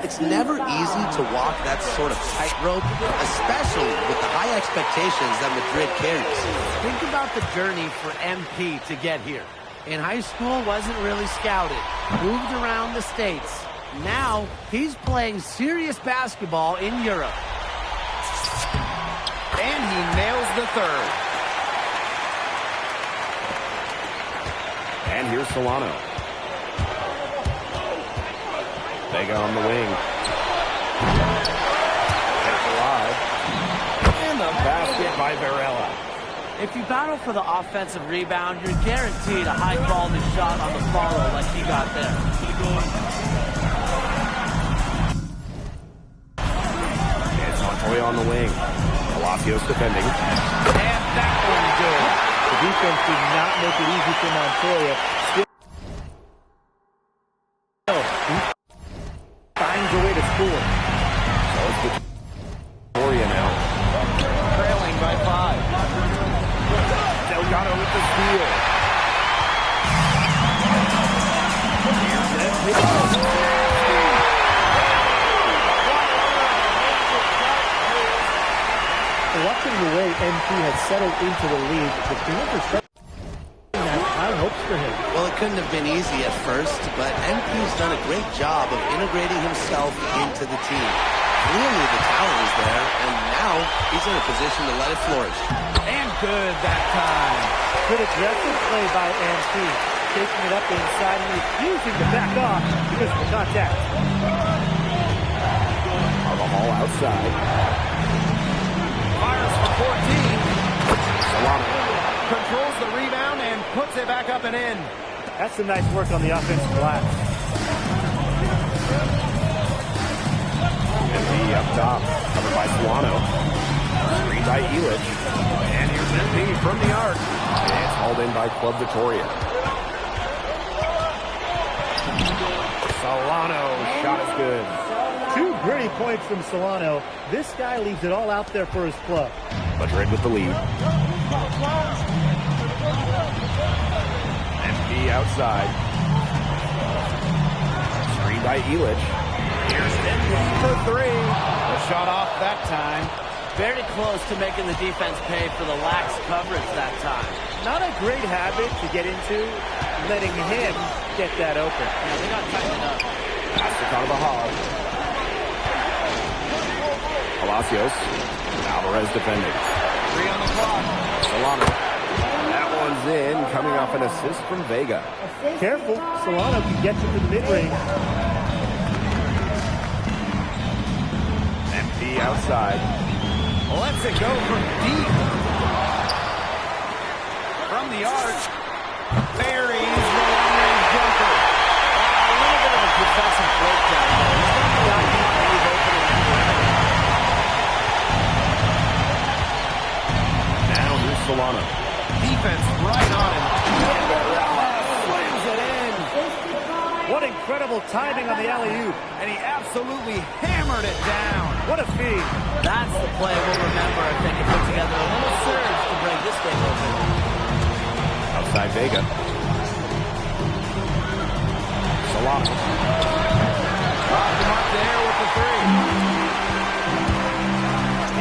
It's never easy to walk that sort of tightrope, especially with the high expectations that Madrid carries. Think about the journey for MP to get here. In high school, wasn't really scouted. Moved around the States. Now, he's playing serious basketball in Europe. And he nails the third. And here's Solano. Vega on the wing. Kept alive. And the basket by Varela. If you battle for the offensive rebound, you're guaranteed a high-quality shot on the follow like he got there. It's Montoya on the wing. Palacios defending. And that one's good. The defense did not make it easy for Montoya. Still, he finds a way to score. So it's Vitoria now. Trailing by 5. Delgado with the steal. Reluctant the way MP has settled into the league, the Panthers have high hopes for him. Well, it couldn't have been easy at first, but MP's done a great job of integrating himself into the team. Clearly the talent is there, and now he's in a position to let it flourish. And good that time. Good aggressive play by MP, taking it up inside and refusing to back off because of the contact. Carvajal outside. Fires for 14. Solano controls the rebound and puts it back up and in. That's some nice work on the offensive glass. MP up top, covered by Solano. Screen by Illich. And here's MP from the arc. It's hauled in by Club Vitoria. Solano, shot is good. 2 gritty points from Solano. This guy leaves it all out there for his club. Madrid with the lead. MP outside. Screen by Illich. Here's MP for 3. The shot off that time. Very close to making the defense pay for the lax coverage that time. Not a great habit to get into, letting him get that open. Yeah, they got tightened up. Pass to Carvajal. Palacios. Alvarez defending. 3 on the clock. Solano. That one's in, coming off an assist from Vega. Careful, Solano can get to the mid-range. MP outside. Lets it go from deep. From the arc. Buries the long-range jumper. A little bit of a defensive breakdown there. He's not the guy who can leave opening. Now here's Solano. Defense right on him. Slams it in. What incredible timing on the alley-oop. And he absolutely hammered it down. What a feed. That's the play we'll remember, I think, and put together a little surge to break this game open. Outside Vega. Solano. Dropped him up there with the 3.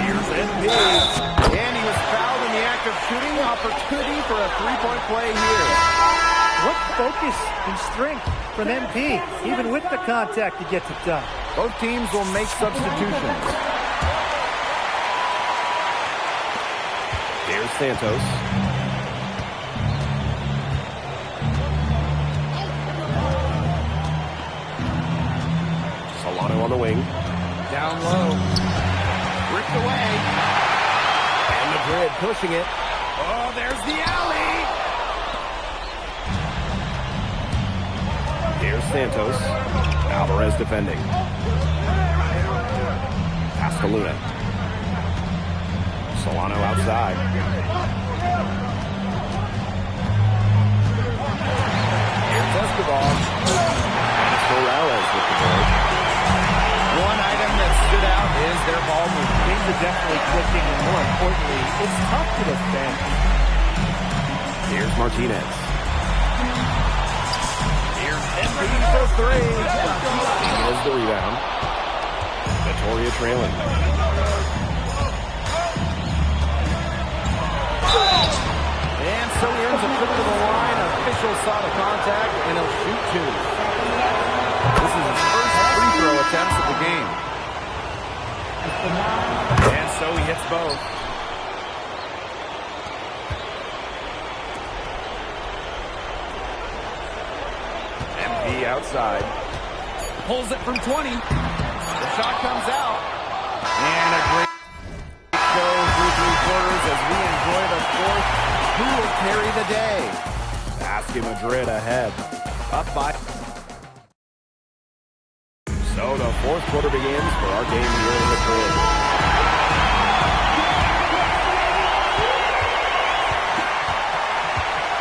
Here's MP. And he was fouled in the act of shooting. Opportunity for a 3-point play here. What focus and strength from MP. Even with the contact, he gets it done. Both teams will make substitutions. There's Santos. Solano on the wing. Down low. Ripped away. And Madrid pushing it. Oh, there's the alley. Here's Santos. Alvarez defending. to Luna. Solano outside. Here's Escobar. And it's Morales with the ball. One item that stood out is their ball movement. Things are definitely clicking, and more importantly, it's tough to defend. Here's Martinez. Here's MP for three. Here's the rebound. Victoria trailing. And so he earns a trip to the line. Official saw the contact, and he'll shoot two. This is his first free throw attempts of the game. And so he hits both. MP outside. Pulls it from 20. The shot comes out. And a great show through three quarters as we enjoy the fourth. Who will carry the day? Basket Madrid ahead. Up by. So the fourth quarter begins for our game here in Madrid.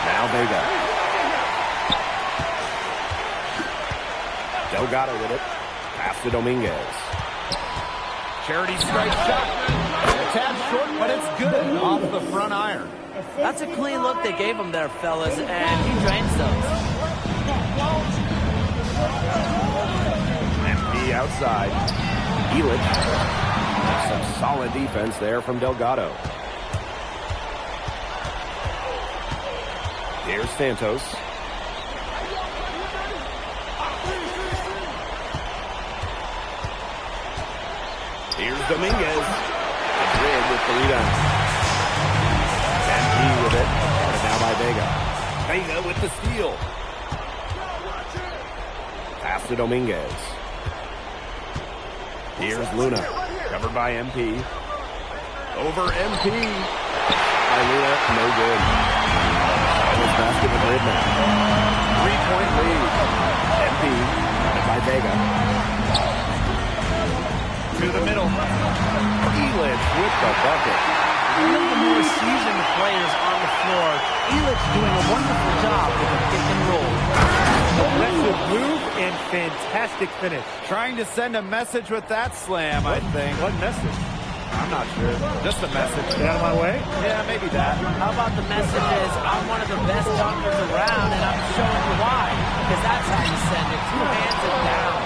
Now Vega. Delgado with it. Pass to Dominguez. Charity strike shot. A tad short, but it's good off the front iron. That's a clean look they gave him there, fellas, and he drains those. MP outside. Illich. Some solid defense there from Delgado. Here's Santos. Here's Dominguez. Madrid with the rebound. MP with it. And now by Vega. Vega with the steal. Pass to Dominguez. Here's Luna. Covered by MP. Over MP. By Luna. No good. And it's basket Madrid now. 3-point lead. MP. By Vega. To the middle. Illich with the bucket. One of the more seasoned players on the floor. Illich doing a wonderful job with the pick and roll. Aggressive move and fantastic finish. Trying to send a message with that slam, I think. What message? I'm not sure. Just a message. Get out of my way? Yeah, maybe that. How about the message is, I'm one of the best dunkers around, and I'm showing you why. Because that's how you send it. Two hands and down.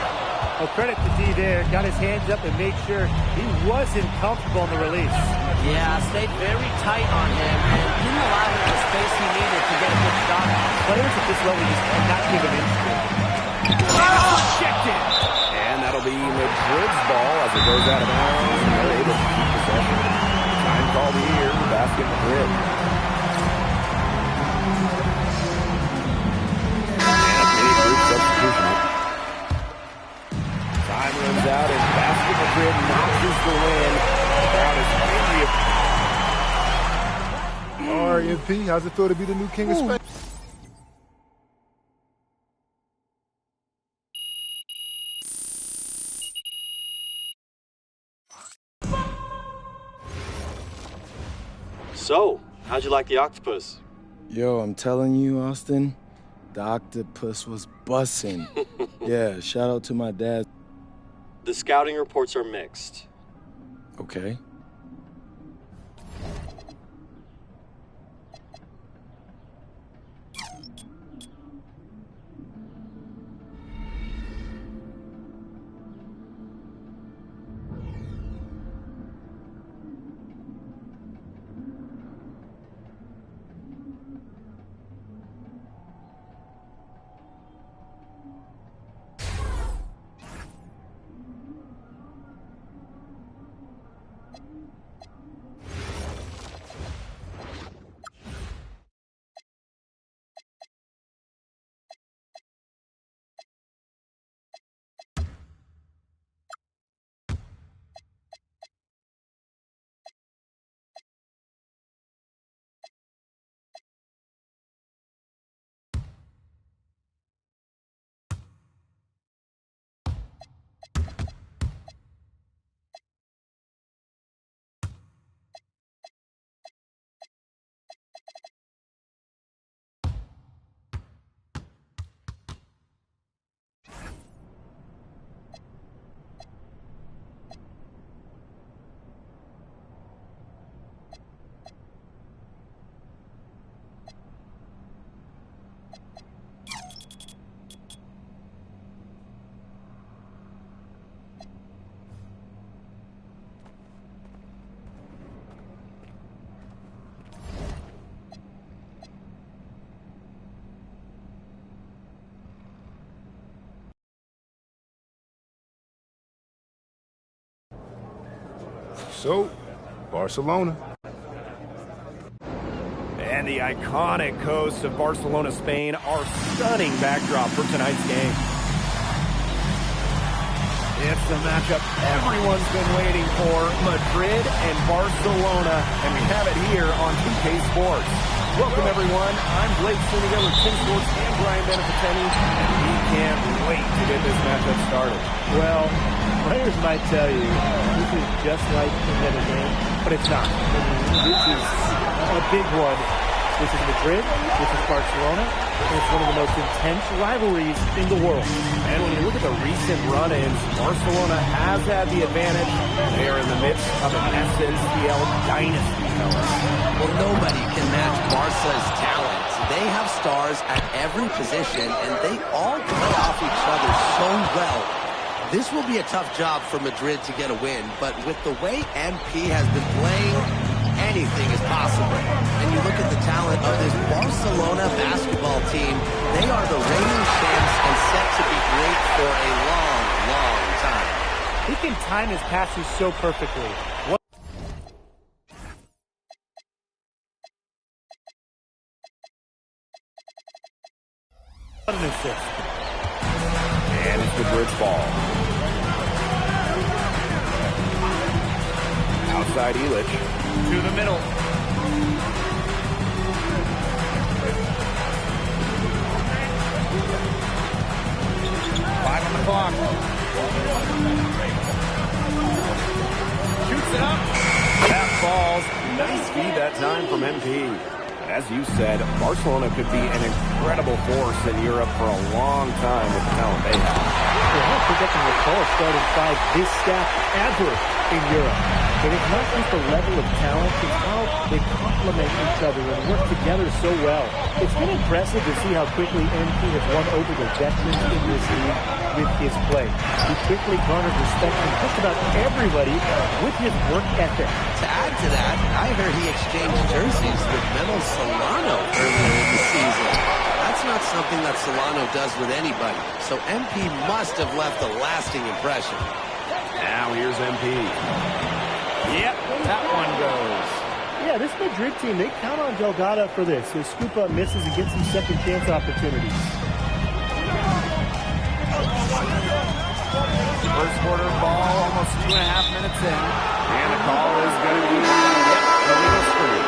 Well, credit to D there. Got his hands up and made sure he wasn't comfortable on the release. Yeah, stayed very tight on him and didn't allow him the space he needed to get a good shot off. Players at this level just cannot give an inch. Rejected. And that'll be Madrid's ball as it goes out of bounds. And they're able to keep possession. Time called here. Basket Madrid. And a big group substitution. Time runs out and Basket Madrid notches the win. Crowd is angry. All right, MP, how's it feel to be the new king of Spain? So, how'd you like the octopus? Yo, I'm telling you, Austin, the octopus was bussin'. Yeah, shout out to my dad. The scouting reports are mixed. Okay. So, Barcelona. And the iconic coast of Barcelona, Spain, our stunning backdrop for tonight's game. It's the matchup everyone's been waiting for, Madrid and Barcelona, and we have it here on 2K Sports. Welcome, everyone. I'm Blake Zuniga with Tim Sports and Brian Benefiteni, and we can't wait to get this matchup started. Well, players might tell you this is just like any other game, but it's not. This is a big one. This is Madrid, this is Barcelona, and it's one of the most intense rivalries in the world. And when you look at the recent run-ins, Barcelona has had the advantage. They are in the midst of an SNCL dynasty. Well, nobody can match Barca's talent. They have stars at every position, and they all play off each other so well. This will be a tough job for Madrid to get a win, but with the way MP has been playing, anything is possible. And you look at the talent of this Barcelona basketball team, they are the reigning champs and set to be great for a long, long time. He can time his passes so perfectly. What an assist. And it's Madrid's ball. Outside Illich. To the middle. 5 on the clock. Shoots it up. That falls. Nice feed that time from MP. As you said, Barcelona could be an incredible force in Europe for a long time with the talent they have. I don't think I can recall starting 5 this staff ever in Europe. But it's not just the level of talent, it's how they complement each other and work together so well. It's been impressive to see how quickly MP has won over the veterans in this league with his play. He quickly garnered respect from just about everybody with his work ethic. To add to that, I heard he exchanged jerseys with Memo Solano earlier in the season. That's not something that Solano does with anybody, so MP must have left a lasting impression. Now here's MP. Yep, that one goes. Yeah, this Madrid team, they count on Delgado for this. He'll scoop up misses and get some second chance opportunities. First quarter ball, almost 2.5 minutes in. And the call is going to be illegal screen.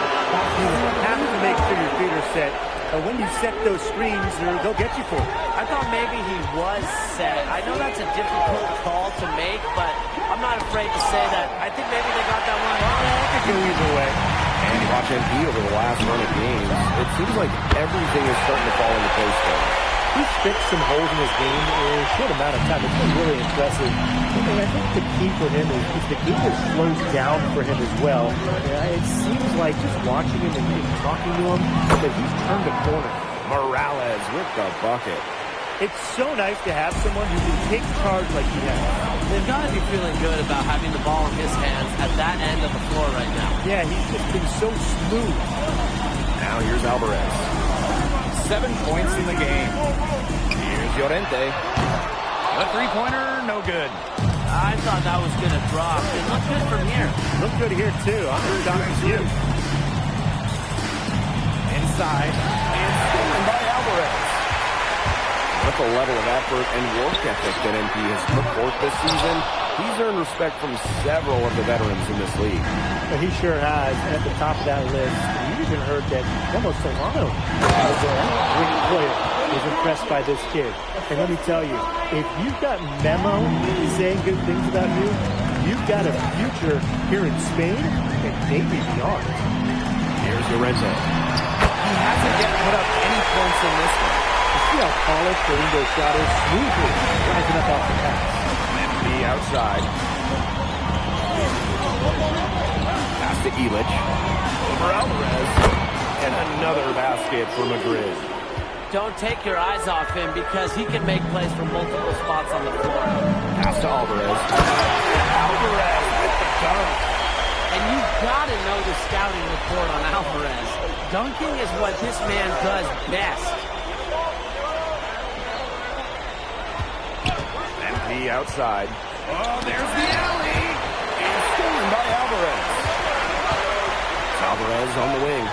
You have to make sure your feet are set. When you set those screens, they'll get you for it. I thought maybe he was set. I know that's a difficult call to make, but I'm not afraid to say that. I think maybe they got that one wrong. It could go either way. And you watch MP over the last run of games, it seems like everything is starting to fall into place there. He's fixed some holes in his game in a short amount of time. It's been really impressive. And I think the key for him is the game that slows down for him as well. It seems like just watching him and talking to him that he's turned a corner. Morales with the bucket. It's so nice to have someone who can take charge like he has. They've got to be feeling good about having the ball in his hands at that end of the floor right now. Yeah, he's just been so smooth. Now here's Alvarez. 7 points in the game. Here's Llorente. A three-pointer, no good. I thought that was going to drop. It looked good from here. Looked good here, too. I'm as shocked as you. Inside. And stolen by Alvarez. With the level of effort and work ethic that MP has put forth this season, he's earned respect from several of the veterans in this league. But he sure has. And at the top of that list, you even heard that Memo Solano was a great player. Was impressed by this kid. And let me tell you, if you've got Memo saying good things about you, you've got a future here in Spain and maybe beyond. Here's Llorente. He hasn't yet put up any points in this one. You see how polished the window shot is, smoothly rising up off the pass. MP outside. Pass to Illich. Over Alvarez. And another basket for Madrid. Don't take your eyes off him because he can make plays from multiple spots on the floor. Pass to Alvarez. Alvarez with the dunk. And you've got to know the scouting report on Alvarez. Dunking is what this man does best. MP outside. Oh, there's the alley. And stolen by Alvarez. Alvarez on the wing.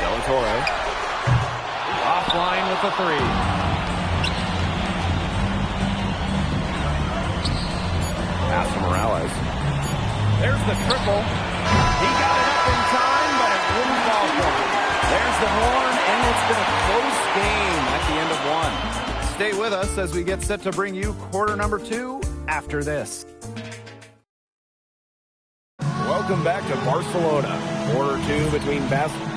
De La Torre. Offline with the three. Pass to Morales. There's the triple. He got it up in time, but it wouldn't fall for him. There's the horn, and it's been a close game at the end of one. Stay with us as we get set to bring you quarter number 2 after this. Welcome back to Barcelona. Quarter 2 between Basket.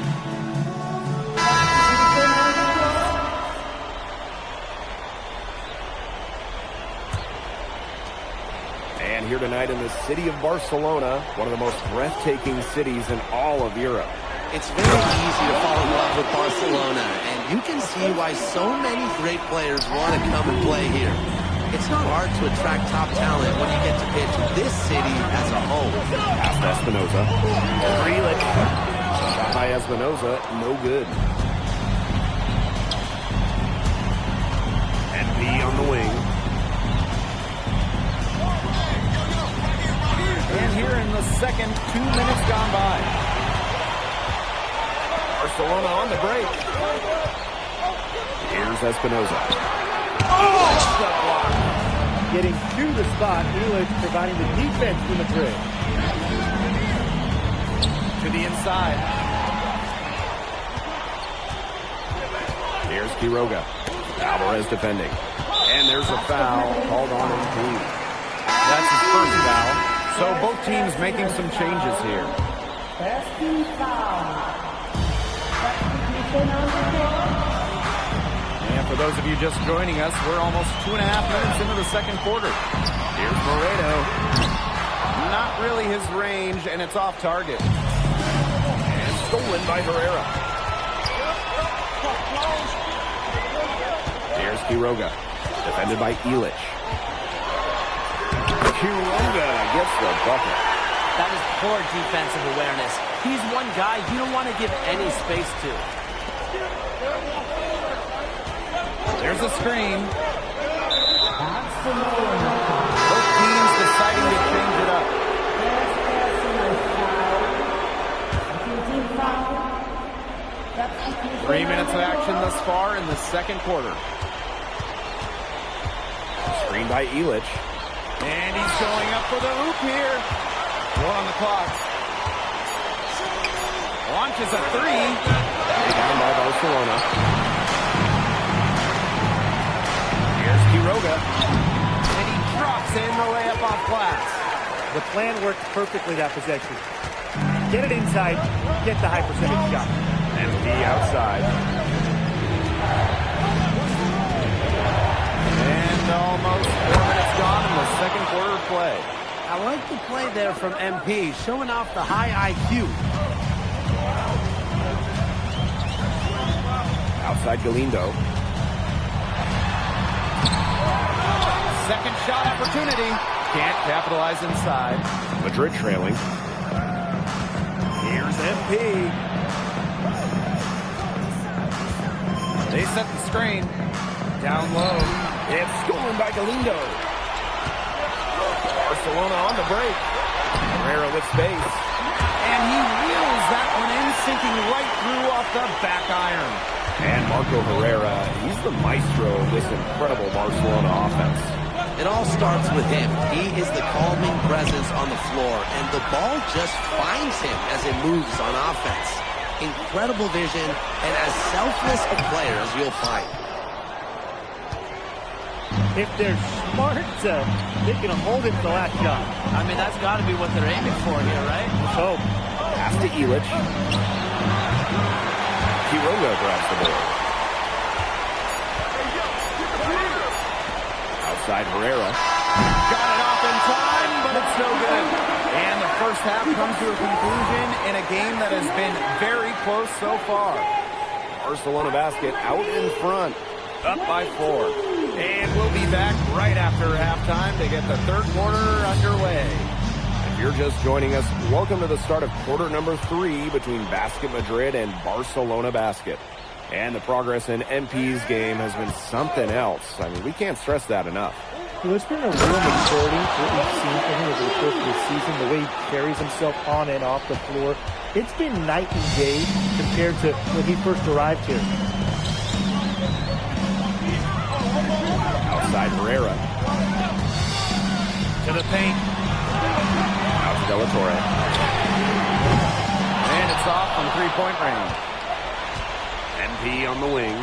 And here tonight in the city of Barcelona, one of the most breathtaking cities in all of Europe. It's very easy to fall in love with Barcelona, and you can see why so many great players want to come and play here. It's not hard to attract top talent when you get to pitch this city as a whole. Pass to Espinoza. Grealish. Shot by Espinoza, no good. NP on the wing. And here in the second, 2 minutes gone by. Barcelona on the break. Here's Espinoza. Oh, the block. Getting to the spot, Illich providing the defense to Madrid. To the inside. Here's Quiroga. Alvarez defending. And there's a foul called on him. That's his first foul. So both teams making some changes here. And for those of you just joining us, we're almost 2.5 minutes into the second quarter. Here's Moreno. Not really his range, and it's off target. And stolen by Herrera. Here's Quiroga. Defended by Illich. Quiroga gets the bucket. That is poor defensive awareness. He's one guy you don't want to give any space to. There's a screen. Both teams deciding to change it up. 3 minutes of action thus far in the second quarter. Screen by Illich. And he's going up for the hoop here. 1 on the clock. Launches a three. Down by Barcelona. Here's Quiroga. And he drops in the layup off glass. The plan worked perfectly that possession. Get it inside, get the high percentage shot. MP outside. And almost 4 minutes gone in the second quarter of play. I like the play there from MP, showing off the high IQ. Outside Galindo. Second shot opportunity. Can't capitalize inside. Madrid trailing. Here's MP. They set the screen. Down low. It's stolen by Galindo. Barcelona on the break. Herrera with space. And he wheels that one in, sinking right through off the back iron. And Marco Herrera, he's the maestro of this incredible Barcelona offense. It all starts with him. He is the calming presence on the floor, and the ball just finds him as it moves on offense. Incredible vision, and as selfless a player as you'll find. If they're smart, they can hold it to the last shot. I mean, that's got to be what they're aiming for here, right? So, pass to Illich. Quiroga grabs the ball. Outside Herrera. Got it off in time, but it's no good. And the first half comes to a conclusion in a game that has been very close so far. Barcelona Basket out in front, up by 4. And we'll be back right after halftime to get the third quarter underway. If you're just joining us, welcome to the start of quarter number 3 between Basket Madrid and Barcelona Basket. And the progress in MP's game has been something else. I mean, we can't stress that enough. There's been a real maturity to what we've seen from him over the course of the season, the way he carries himself on and off the floor. It's been night and day compared to when he first arrived here. Outside Herrera. To the paint. Out to De La Torre. And it's off from three-point range. MP on the wing.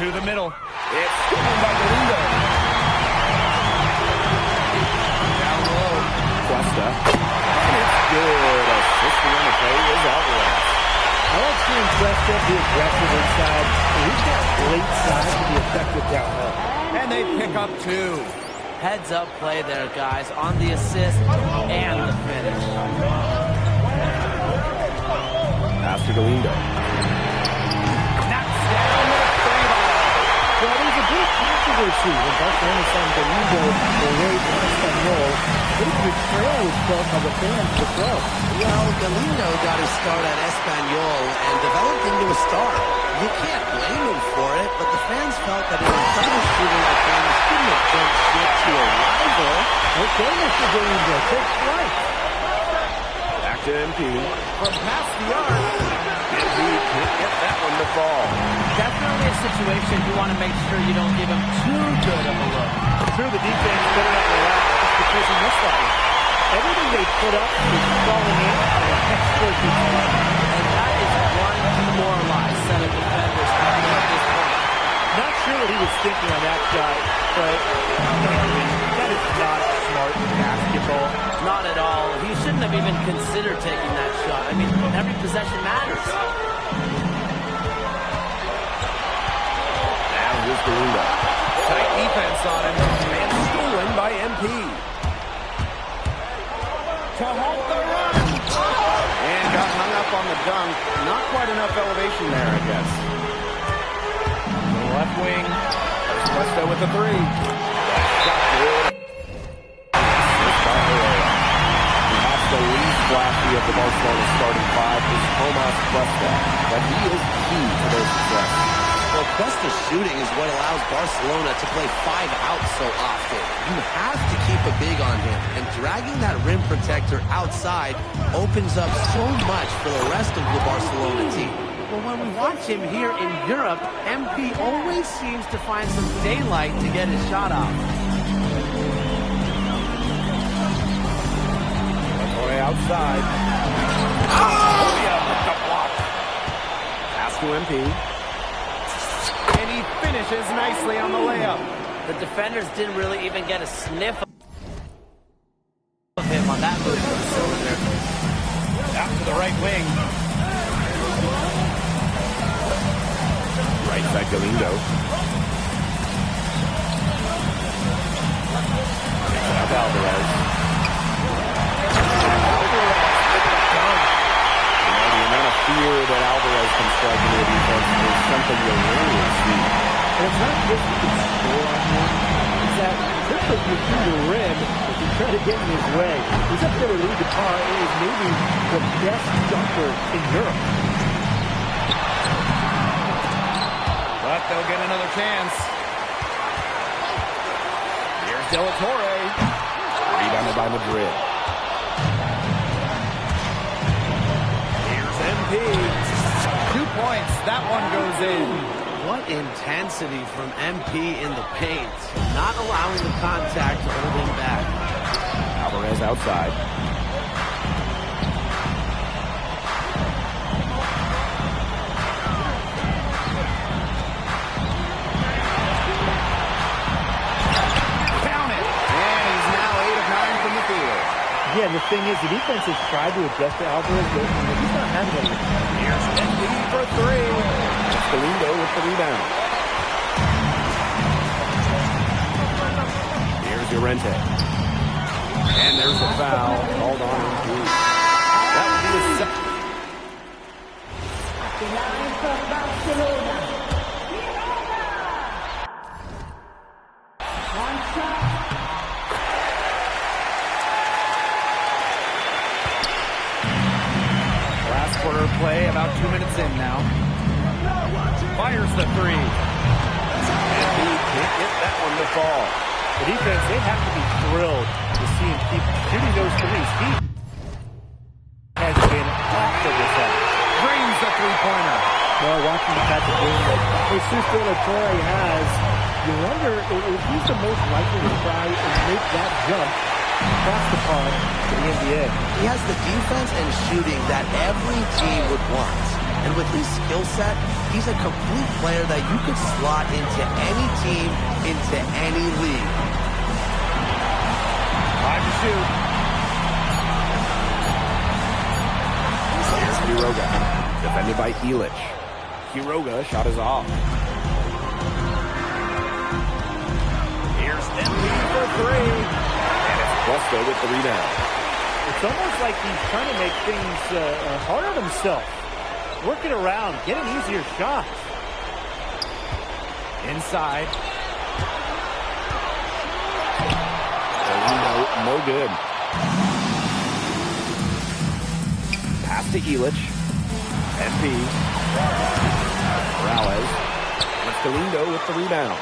To the middle. It's stolen by Galindo. Down low. Cuesta. And it's good. Assisting on the play is Alvarez. I like seeing Cuesta be aggressive inside. He's got great size to be effective down low. And they pick up 2. Heads up play there, guys, on the assist and the finish. Pass to Galindo. Knocks down the 3-ball. Well, there's a big controversy when Barcelona signed Galindo away from Espanyol. What a betrayal was felt by the fans of the club. Well, Galindo got his start at Espanyol and developed into a star. You can't blame him for it, but the fans felt that an incredible shooter like him shouldn't have jumped ship to a rival. Okay, Mr. Galindo, take flight. Back to MP. From past the arc. MP can't get that one to fall. Definitely a situation you want to make sure you don't give him too good of a look. Sure, the defense better not relax just because he missed that one. Everything they put up is falling in on an expert defense. And that is one demoralized set of defenders coming at this point. Not sure what he was thinking on that shot, but that is not smart basketball. Not at all. He shouldn't have even considered taking that shot. I mean, every possession matters. Now here's Galindo. Tight defense on him. And stolen by MP. To halt the run. And got hung up on the dunk. Not quite enough elevation there, I guess. The left wing. Cuesta with the 3. Shot good. Assist by Herrera. Perhaps the least flashy of the Barcelona starting 5 is Tomas Cuesta, but he is key to their success. Well, Cuesta's shooting is what allows Barcelona to play 5 out so often. You have to keep a big on him, and dragging that rim protector outside opens up so much for the rest of the Barcelona team. Well, when we watch him here in Europe, MP always seems to find some daylight to get his shot off. Way outside. Oh, yeah, with the block. Pass to MP. And he finishes nicely on the layup. The defenders didn't really even get a sniff of him on that move to the cylinder. Out to the right wing. Right side Galindo. Now Alvarez. The amount of fear that Alvarez can strike into the defense is something you'll rarely see. And it's not just you can score on him. It's that quickly you through the rim if you try to get in his way. He's up there to lead the par and is maybe the best dunker in Europe. But they'll get another chance. Here's De La Torre. Rebounded by Madrid. Here's MP. 2 points. That one goes in. What intensity from MP in the paint. Not allowing the contact to hold him back. Alvarez outside. Count it. And he's now 8 of 9 from the field. Yeah, the thing is, the defense has tried to adjust to Alvarez, but he's not having it. Here's MP for 3. Galindo with the rebound. Here's Llorente. And there's a foul called on MP. That would be the second. The line from Barcelona. One shot. Last quarter of play, about 2 minutes in now. Fires the three. And he can't get that one to fall. The defense, they have to be thrilled to see him keep shooting those threes. He has been off of this out. Drains the three-pointer. Well, watching the type of game that Jesus De La Torre has, you wonder if he's the most likely to try and make that jump across the pond to the NBA. He has the defense and shooting that every team would want. And with his skill set, he's a complete player that you could slot into any team, into any league. 5 to shoot. Here's Quiroga, defended by Illich. Quiroga shot is off. Here's MP for three. And it's Busto with the rebound. It's almost like he's trying to make things hard on himself. Working around, getting easier shots. Inside. No good. Pass to Illich. MP. Morales. With Galindo with the rebound.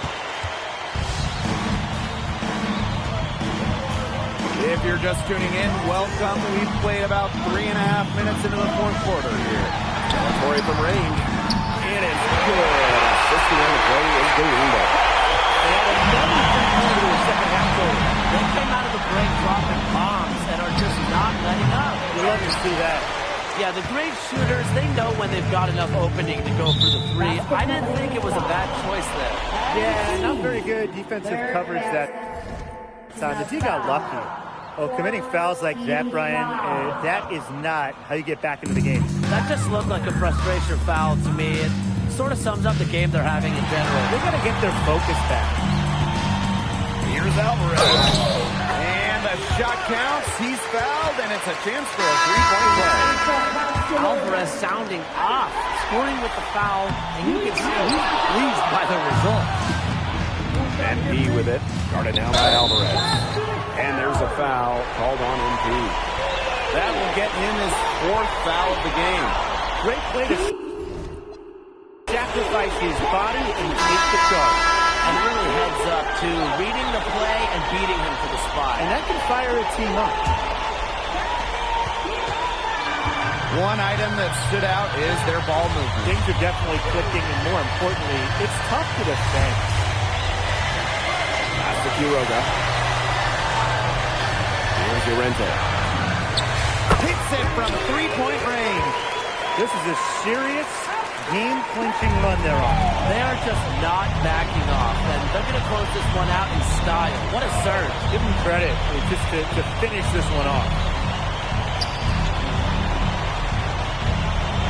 If you're just tuning in, welcome. We've played about 3.5 minutes into the fourth quarter here. De La Torre from range. It is good. Assisting on the play is Galindo. They had another three-pointer in the second half quarter. They came out of the break dropping bombs and are just not letting up. You love to see that. Yeah, the great shooters, they know when they've got enough opening to go for the three. I didn't think it was a bad choice there. Yeah, not very good defensive coverage that time. The D got lucky. Oh, committing fouls like that, Brian, that is not how you get back into the game. That just looked like a frustration foul to me. It sort of sums up the game they're having in general. They're going to get their focus back. Here's Alvarez. And the shot counts. He's fouled, and it's a chance for a three-point play. Alvarez sounding off, scoring with the foul, and you can see he's pleased by the result. MP with it. Guarded now by Alvarez. And there's a foul called on MP. That will get him his 4th foul of the game. Great play to sacrifice his body and take the charge. And really heads up to reading the play and beating him to the spot. And that can fire a team up. One item that stood out is their ball movement. Things are definitely clicking, and more importantly, it's tough to defend. Pass to Quiroga. Here's Llorente. Hits it from 3-point range. This is a serious game-clinching run they're on. They are just not backing off, and they're going to close this one out in style. What a surge. Give them credit just to finish this one off.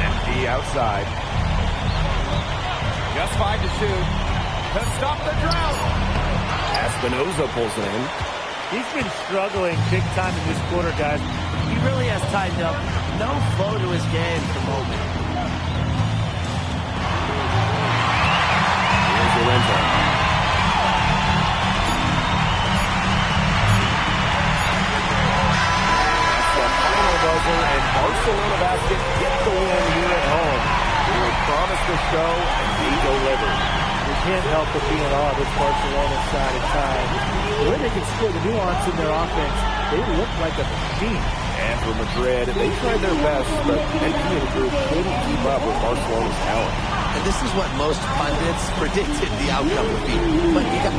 MP outside. Just 5 to shoot. To stop the drought. Espinoza pulls in. He's been struggling big time in this quarter, guys. He really has tightened up. No flow to his game at the moment. Here's Llorente. That's the final buzzer, and Barcelona Basket get the win here at home. They were promised the show, and they delivered. You can't help but be in awe of this Barcelona side at times. The way they can score, the nuance in their offense, they look like a machine. And for Madrid, they tried their best, but MP and the group couldn't keep up with Barcelona's talent. And this is what most pundits predicted the outcome would be. But you got